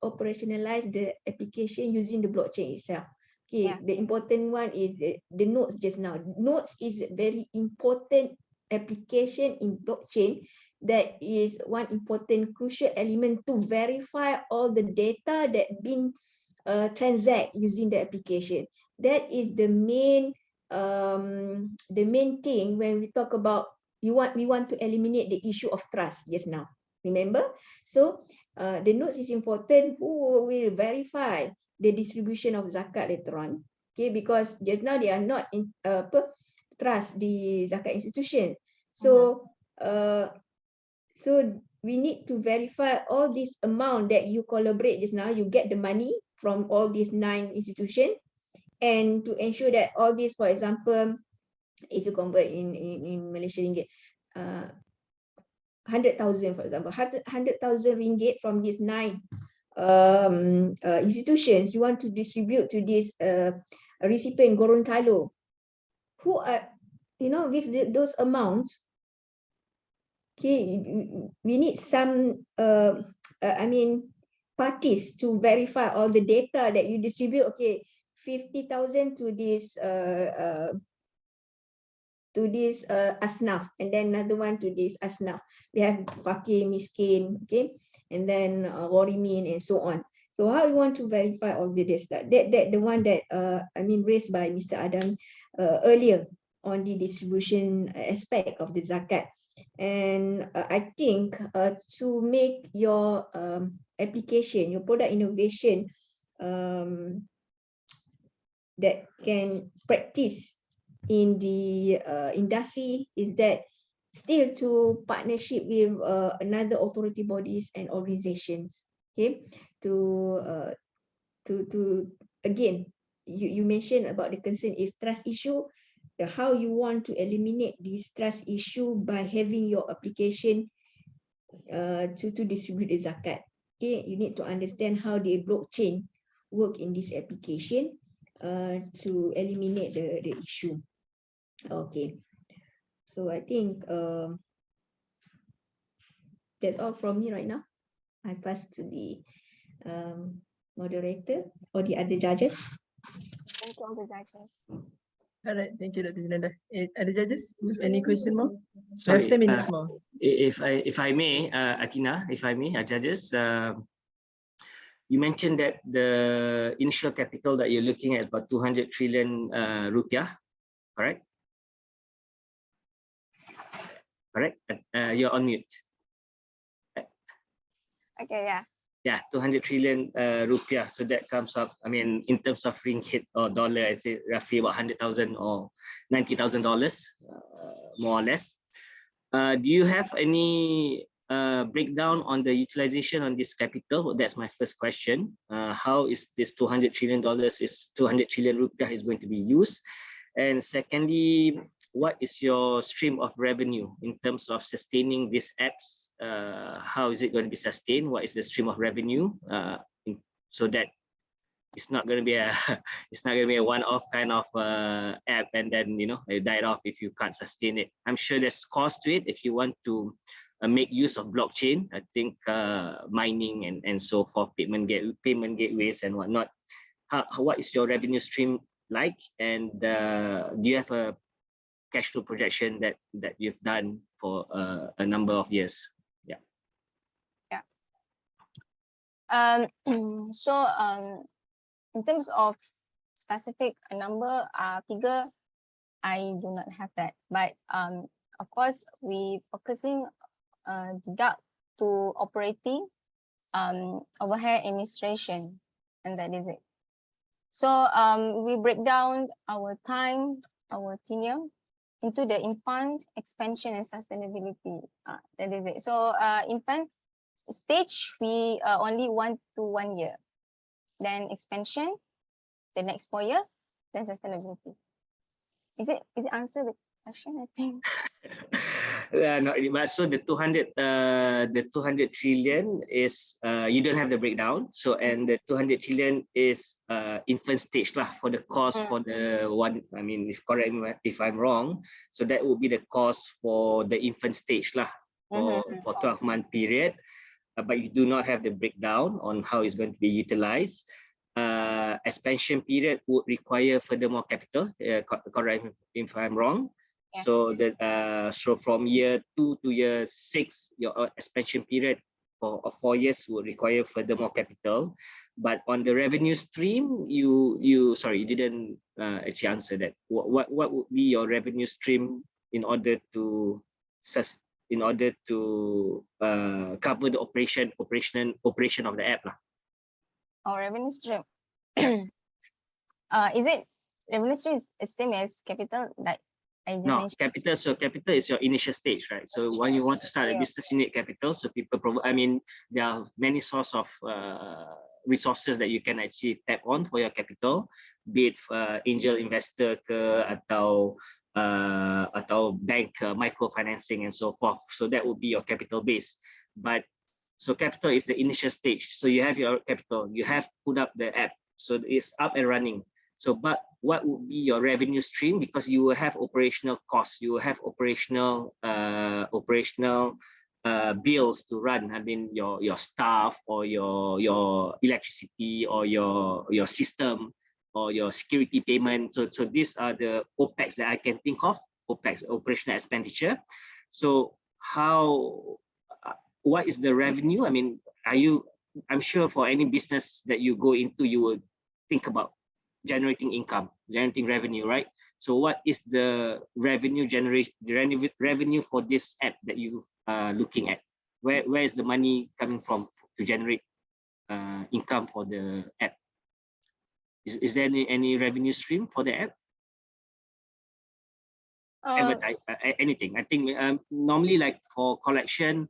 operationalize the application using the blockchain itself. Okay, the important one is the nodes just now. Nodes is a very important application in blockchain that is one important crucial element to verify all the data that been transact using the application. That is the main thing when we talk about we want to eliminate the issue of trust just now. Remember? So the nodes is important. Who will verify the distribution of zakat later on? Okay, because just now they are not in trust the zakat institution. So so we need to verify all this amount that you collaborate just now. You get the money from all these 9 institutions, and to ensure that all this, for example, if you convert in Malaysian ringgit, 100,000, for example, 100,000 ringgit from these 9 institutions, you want to distribute to this recipient Gorontalo, who are, with those amounts. Okay, we need some, parties to verify all the data that you distribute. Okay, 50,000 to this asnaf, and then another one to this asnaf. We have fakir, miskin, okay, and then ghorimin, and so on. So how you want to verify all the data? That the one that raised by Mr. Adam earlier on the distribution aspect of the zakat. And I think to make your application, your product innovation that can practice in the industry, is that still to partnership with another authority bodies and organizations. Okay, to again, you mentioned about the concern is trust issue. How you want to eliminate this trust issue by having your application to distribute the zakat. Okay, you need to understand how the blockchain work in this application to eliminate the issue. Okay, so I think that's all from me right now. I pass to the moderator or the other judges. Thank you, all the judges. All right, thank you, Dr. Junaidah. Are the judges with any question more? We have Sorry, 10 minutes more. if I may, Atina, if I may, judges, you mentioned that the initial capital that you're looking at about 200 trillion rupiah, correct? Correct. You're on mute. Okay, yeah. Yeah, 200 trillion rupiah. So that comes up, I mean, in terms of ringgit or dollar, I say roughly about 100,000 or $90,000, more or less. Do you have any breakdown on the utilization on this capital? Well, that's my first question. How is this $200 trillion is 200 trillion rupiah is going to be used? And secondly, what is your stream of revenue in terms of sustaining these apps? How is it going to be sustained? What is the stream of revenue? So that it's not going to be a it's not going to be a one-off kind of app and then it died off if you can't sustain it. I'm sure there's cost to it if you want to make use of blockchain. I think mining and so forth, payment gateways and whatnot. What is your revenue stream like? And do you have a cash flow projection that you've done for a number of years? Yeah. In terms of specific number figure, I do not have that. But of course, we focusing deduct to operating overhead administration, and that is it. So we break down our time, our tenure into the infant, expansion, and sustainability. That is it. So infant stage, we only 1 to 1 year. Then expansion, the next 4 years, then sustainability. Is it answer the question? I think. No, but so the 200 trillion is you don't have the breakdown. So and the 200 trillion is infant stage lah for the cost for the one. I mean, correct me if I'm wrong. So that would be the cost for the infant stage lah for 12-month period. But you do not have the breakdown on how it's going to be utilized. Expansion period would require furthermore capital. Correct me if I'm wrong. Yeah. So that so from year 2 to year 6, your expansion period for 4 years would require furthermore capital. But on the revenue stream, you didn't actually answer that. What would be your revenue stream in order to cover the operation of the app lah? Or revenue stream. Is it revenue stream is the same as capital? Like I just no, mentioned? capital. So capital is your initial stage, right? So when you want to start a business, you need capital. So people provide. I mean, there are many sources of resources that you can actually tap on for your capital, be it angel investor atau bank microfinancing and so forth. So that would be your capital base. But so capital is the initial stage. So you have your capital, you have put up the app, so it's up and running. So but what would be your revenue stream? Because you will have operational costs, you will have operational bills to run. I mean your staff or your electricity or your system or your security payment. So these are the OPEX that I can think of, OPEX, operational expenditure. So what is the revenue? I mean, I'm sure for any business that you go into, you will think about generating income, generating revenue, right? So what is the revenue revenue for this app that you are looking at? Where is the money coming from to generate income for the app? Is there any revenue stream for the app? Anything. I think normally like for collection,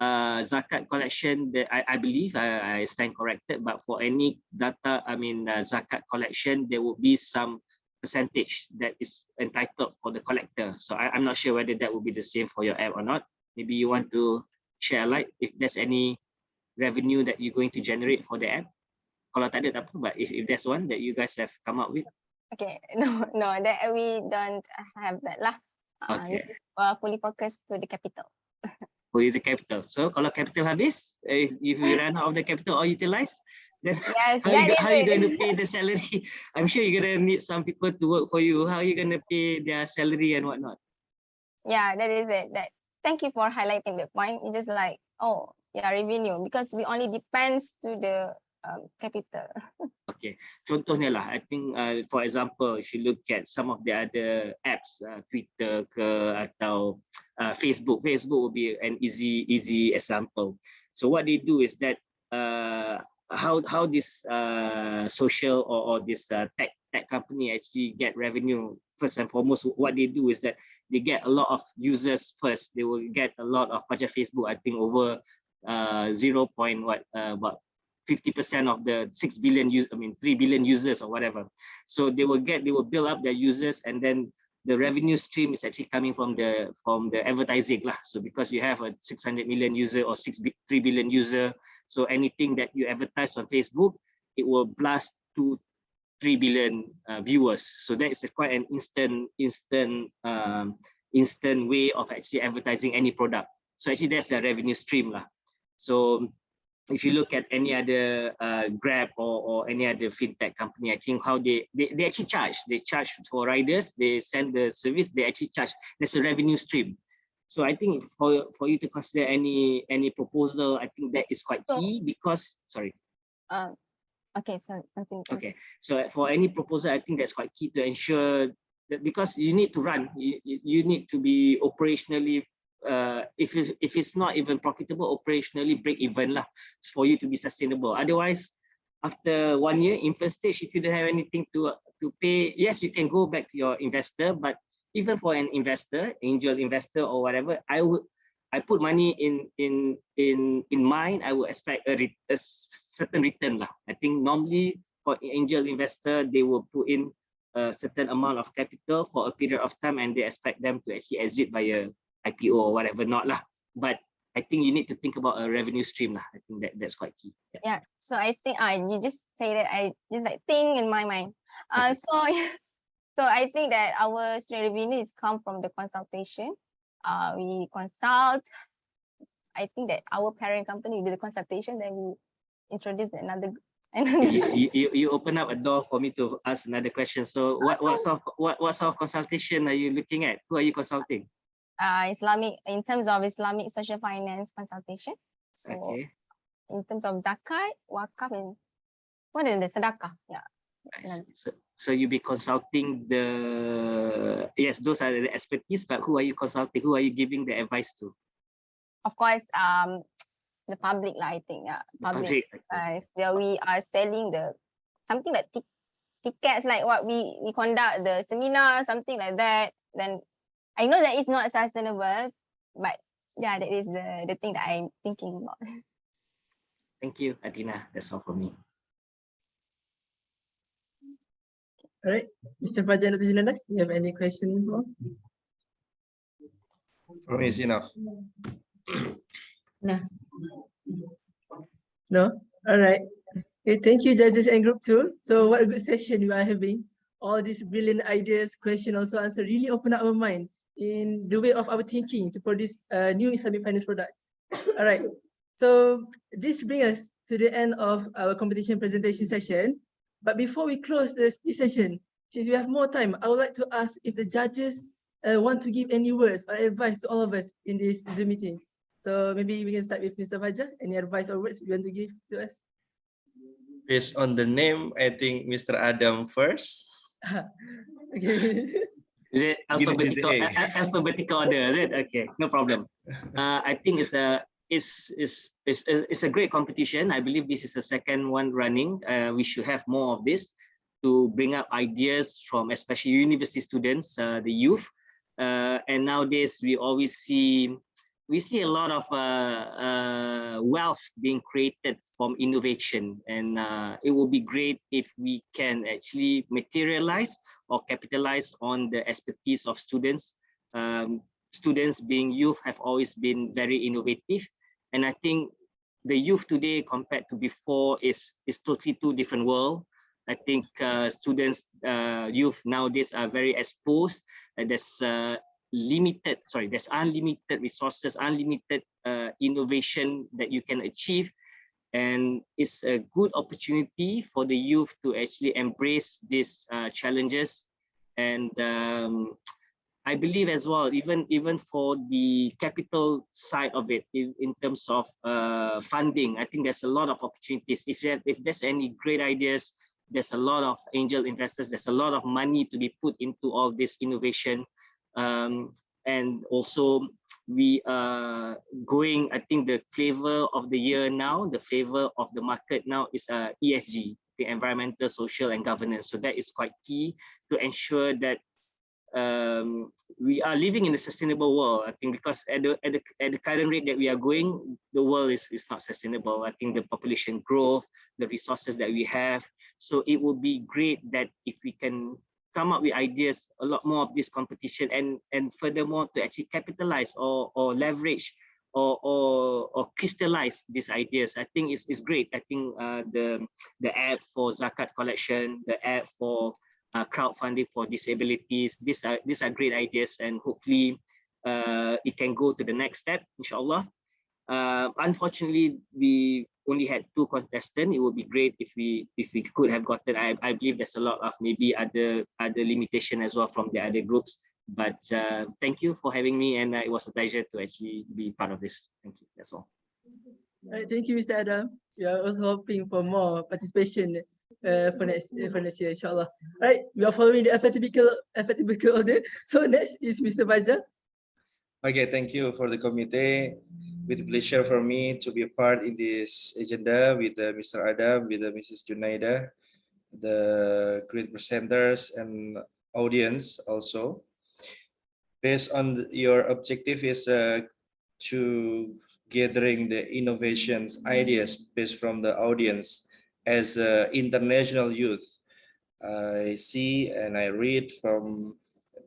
zakat collection, that I believe I stand corrected, but for any data, I mean zakat collection, there will be some percentage that is entitled for the collector. So I'm not sure whether that will be the same for your app or not. Maybe you want to share light if there's any revenue that you're going to generate for the app Kalau tak ada tak apa, but if there's one that you guys have come up with. Okay, no, that we don't have that lah. We Okay. just fully focused to the capital. For the capital. So kalau capital habis, if you run out of the capital or utilize, then Yes, how that you is going to it. pay the salary? I'm sure you're gonna need some people to work for you. How are you gonna pay their salary and whatnot? Yeah, that is it. That thank you for highlighting the point. It's just like, oh, yeah, revenue, because we only depends to the capital. Okay, contohnya lah, I think for example, if you look at some of the other apps, Twitter ke atau Facebook will be an easy example. So what they do is that how this social or this tech company actually get revenue. First and foremost, what they do is that they get a lot of users first. They will get a lot of budget Facebook. I think over 0.50% of the 6 billion 3 billion users or whatever. So they will build up their users, and then the revenue stream is actually coming from the advertising lah. So because you have a 600 million user or 3 billion user, so anything that you advertise on Facebook, it will blast to 3 billion viewers. So that is quite an instant way of actually advertising any product. So actually that's the revenue stream lah. So if you look at any other Grab or any other fintech company, I think how they actually charge. They charge for riders, they send the service, they actually charge. There's a revenue stream. So I think for you to consider any proposal, I think that is quite key because, sorry. Okay, so something. Okay, so for any proposal, I think that's quite key to ensure that, because you need to run, you need to be operationally, if it's not even profitable, operationally break even lah, for you to be sustainable. Otherwise, after 1 year, in first stage, if you don't have anything to pay, yes, you can go back to your investor. But even for an investor, angel investor or whatever, I put money in mine, I would expect a certain return lah. I think normally for angel investor, they will put in a certain amount of capital for a period of time, and they expect them to actually exit via IPO or whatever not lah. But I think you need to think about a revenue stream lah. I think that's quite key. Yeah. So I think you just say that, I just like think in my mind. Okay. So I think that our revenue is come from the consultation. We consult. I think that our parent company will do the consultation, then we introduce another. You open up a door for me to ask another question. So what sort of consultation are you looking at? Who are you consulting? Islamic, in terms of Islamic social finance consultation. So Okay. in terms of zakat, wakaf, and what is the sedekah? Yeah. Nice. So you be consulting yes, those are the expertise, but who are you consulting? Who are you giving the advice to? Of course, the public lah, I think. Yeah, public. So we are selling something like tickets, like what we conduct the seminar, something like that. Then I know that it's not sustainable, but yeah, that is the thing that I'm thinking about. Thank you, Adina. That's all for me. All right, Mr. Fajar and Dr. Junaidah, you have any question more? For me, it's enough. No? All right. Okay, thank you, judges and group 2. So what a good session you are having. All these brilliant ideas, question also answer, really open up our mind in the way of our thinking to produce a new Islamic finance product. All right. So this brings us to the end of our competition presentation session. But before we close this session, since we have more time, I would like to ask if the judges want to give any words or advice to all of us in this Zoom meeting. So maybe we can start with Mr. Fajar. Any advice or words you want to give to us? Based on the name, I think Mr. Adam first. Okay. Is it alphabetical order? Is it? Okay, no problem. I think it's a great competition. I believe this is the second one running. We should have more of this to bring up ideas from especially university students, the youth. And nowadays we always see a lot of wealth being created from innovation, and it will be great if we can actually materialize or capitalize on the expertise of students. Students being youth have always been very innovative, and I think the youth today compared to before is totally two different world. I think students, youth nowadays are very exposed. There's there's unlimited resources, unlimited innovation that you can achieve. And it's a good opportunity for the youth to actually embrace these challenges. And I believe as well, even for the capital side of it, in terms of funding, I think there's a lot of opportunities. If there's any great ideas, there's a lot of angel investors, there's a lot of money to be put into all this innovation. And also we are going, I think the flavor of the year now, the flavor of the market now is ESG, the environmental, social and governance. So that is quite key to ensure that we are living in a sustainable world. I think because at the current rate that we are going, the world is not sustainable. I think the population growth, the resources that we have. So it would be great that if we can come up with ideas, a lot more of this competition, and furthermore to actually capitalize or leverage or crystallize these ideas. I think it's great. I think the app for zakat collection, the app for crowdfunding for disabilities, these are great ideas, and hopefully it can go to the next step, inshallah. Unfortunately, we only had 2 contestants. It would be great if we could have gotten. I believe there's a lot of maybe other limitation as well from the other groups. But thank you for having me, and it was a pleasure to actually be part of this. Thank you. That's all. All right, thank you, Mr. Adam. We are also hoping for more participation for next year, inshallah. All right, we are following the alphabetical order. So next is Mr. Fajar. Okay, thank you for the committee. With pleasure for me to be a part in this agenda with Mr. Adam, with Mrs. Junaida, the great presenters and audience also. Based on your objective is to gathering the innovations, ideas based from the audience as international youth. I see and I read from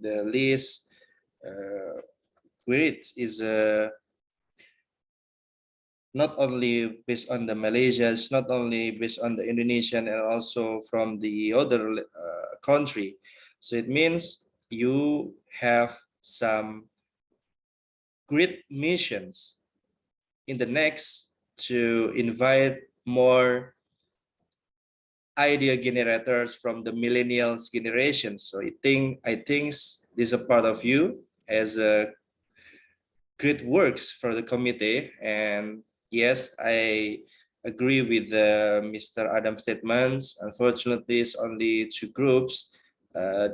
the list. Great is not only based on the Malaysians, not only based on the Indonesian, and also from the other country. So it means you have some great missions in the next to invite more idea generators from the millennials generation. So I think this is a part of you as a great works for the committee. And yes, I agree with Mr. Adam's statements. Unfortunately, it's only 2 groups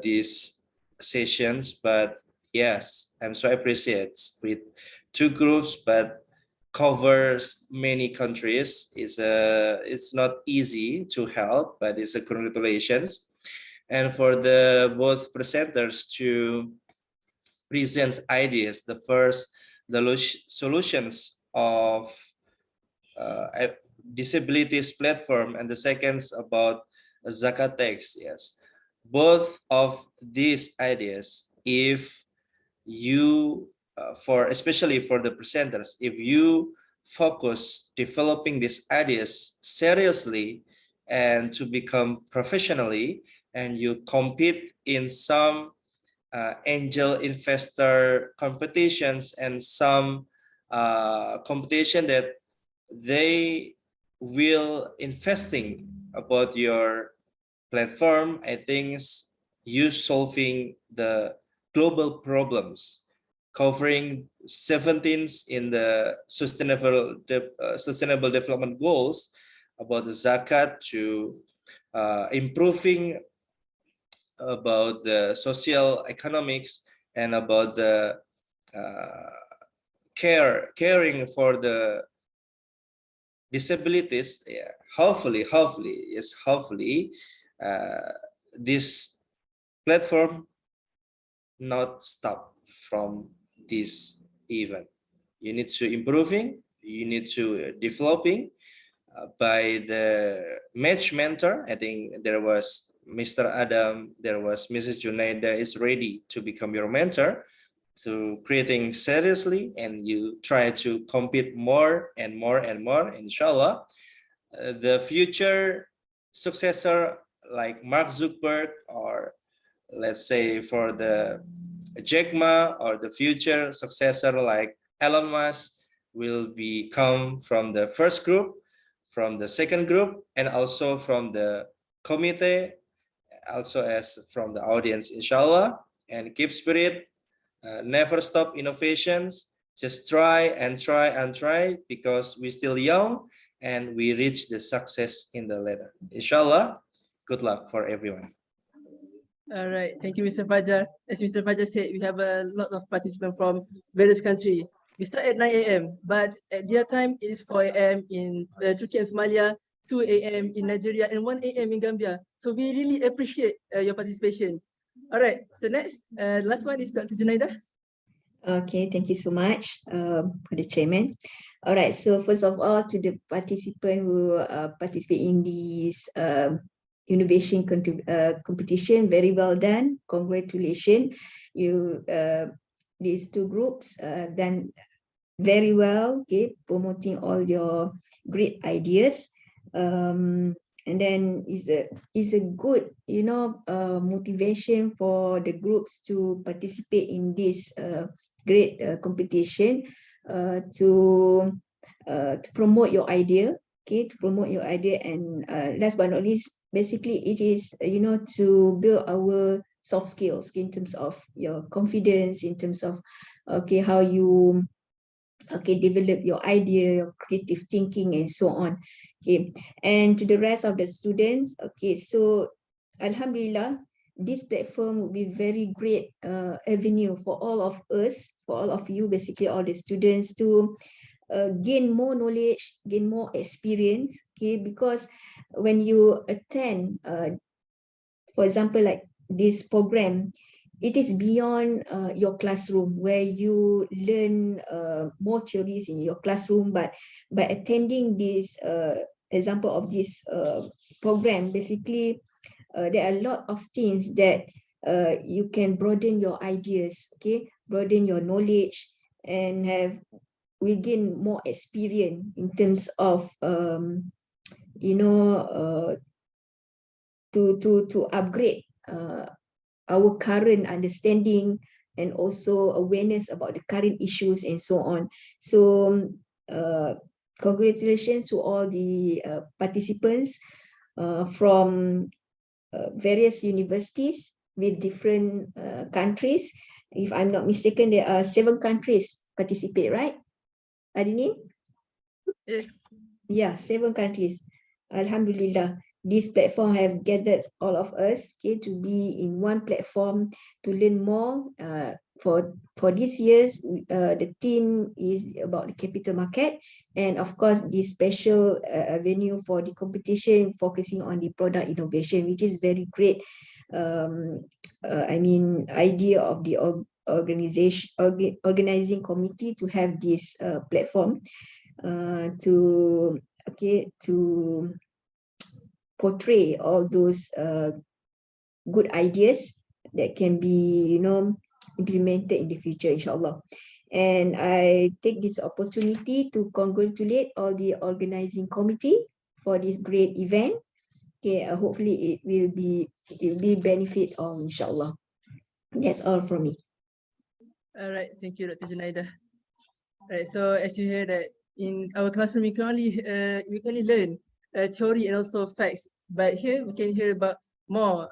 these sessions, but yes, I'm so appreciate with 2 groups, but covers many countries. It's not easy to help, but it's a congratulations. And for the both presenters to present ideas, the first the solutions of disabilities platform, and the second about zakat tax. Yes, both of these ideas, if you especially for the presenters, if you focus developing these ideas seriously and to become professionally, and you compete in some angel investor competitions and some competition that they will investing about your platform, I think you solving the global problems, covering 17 in the sustainable development goals, about the zakat, to improving about the social economics, and about the caring for the disabilities. Yeah, hopefully this platform not stop from this event. You need to improving, you need to developing by the match mentor. I think there was Mr. Adam, there was Mrs. Junaida is ready to become your mentor. to creating seriously, and you try to compete more and more and more, inshallah, the future successor like Mark Zuckerberg, or let's say for the Jack Ma, or the future successor like Elon Musk, will come from the first group, from the second group, and also from the committee, also as from the audience, inshallah. And keep spirit, never stop innovations, just try and try and try, because we're still young and we reach the success in the later, inshallah. Good luck for everyone. All right, thank you, Mr. Fajar. As Mr. Fajar said, we have a lot of participants from various countries. We start at 9 a.m., but at their time it is 4 a.m. in Turkey and Somalia, 2 a.m. in Nigeria, and 1 a.m. in Gambia. So we really appreciate your participation. All right, so next, last one is Dr. Junaida. Okay, thank you so much for the chairman. All right, so first of all, to the participant who participate in this innovation competition, very well done. Congratulations. You these two groups done very well, okay, promoting all your great ideas. And then is a good, you know, motivation for the groups to participate in this great competition to promote your idea, okay, to promote your idea. And last but not least, basically it is, you know, to build our soft skills in terms of your confidence, in terms of, okay, how you develop your idea, your creative thinking, and so on. Okay, and to the rest of the students, okay, so alhamdulillah, this platform will be very great avenue for all of us, for all of you, basically all the students, to gain more knowledge, gain more experience, okay, because when you attend for example, like this program, it is beyond your classroom, where you learn more theories in your classroom, but by attending this example of this program, basically there are a lot of things that you can broaden your ideas, okay, broaden your knowledge, and we gain more experience in terms of you know, to upgrade our current understanding, and also awareness about the current issues, and so on. So congratulations to all the participants from various universities with different countries. If I'm not mistaken, there are 7 countries participate, right, Adini? Yes. Yeah, 7 countries. Alhamdulillah, this platform have gathered all of us, okay, to be in one platform to learn more. For this year's, the theme is about the capital market, and of course, this special venue for the competition focusing on the product innovation, which is very great. I mean, idea of the organizing committee to have this platform to portray all those good ideas that can be, you know, implemented in the future, inshallah. And I take this opportunity to congratulate all the organizing committee for this great event. Okay, hopefully it will be benefit all, inshallah. That's all from me. All right, thank you, Dr. Junaida. Right, so as you hear that in our classroom, we can only learn theory and also facts, but here we can hear about more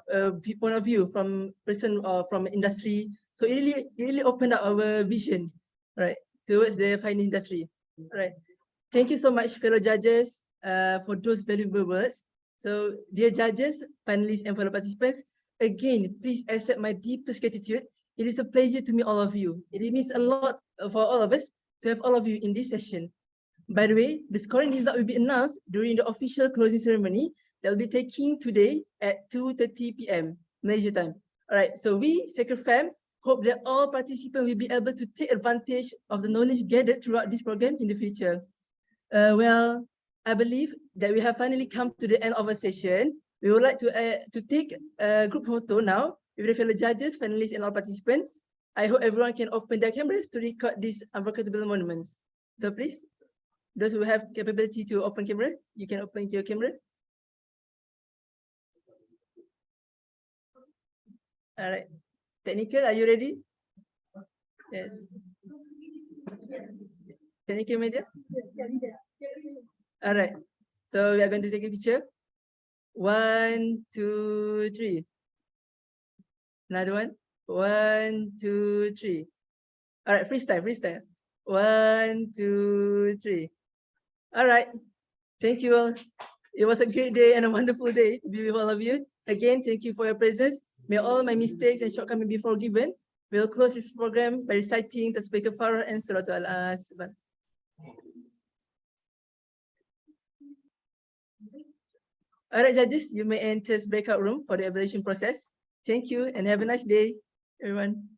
point of view from person or from industry. So it really opened up our vision, right, towards the finance industry. Right, thank you so much, fellow judges, for those valuable words. So dear judges, panelists, and fellow participants, again, please accept my deepest gratitude. It is a pleasure to meet all of you. It means a lot for all of us to have all of you in this session. By the way, the scoring result will be announced during the official closing ceremony that will be taking today at 2:30 p.m. Malaysia time. All right, so we, Sacred Fam, hope that all participants will be able to take advantage of the knowledge gathered throughout this program in the future. Well, I believe that we have finally come to the end of our session. We would like to take a group photo now with the fellow judges, panelists, and all participants. I hope everyone can open their cameras to record these unforgettable moments. So please, those who have capability to open camera, you can open your camera. All right. Technical, are you ready? Yes. Technical media? All right. So we are going to take a picture. 1, 2, 3. Another one. 1, 2, 3. All right, freestyle, freestyle. 1, 2, 3. All right. Thank you all. It was a great day and a wonderful day to be with all of you. Again, thank you for your presence. May all my mistakes and shortcomings be forgiven. We'll close this program by reciting the Tasbih Kafarah and Surah Al-Asr. All right, judges, you may enter the breakout room for the evaluation process. Thank you and have a nice day, everyone.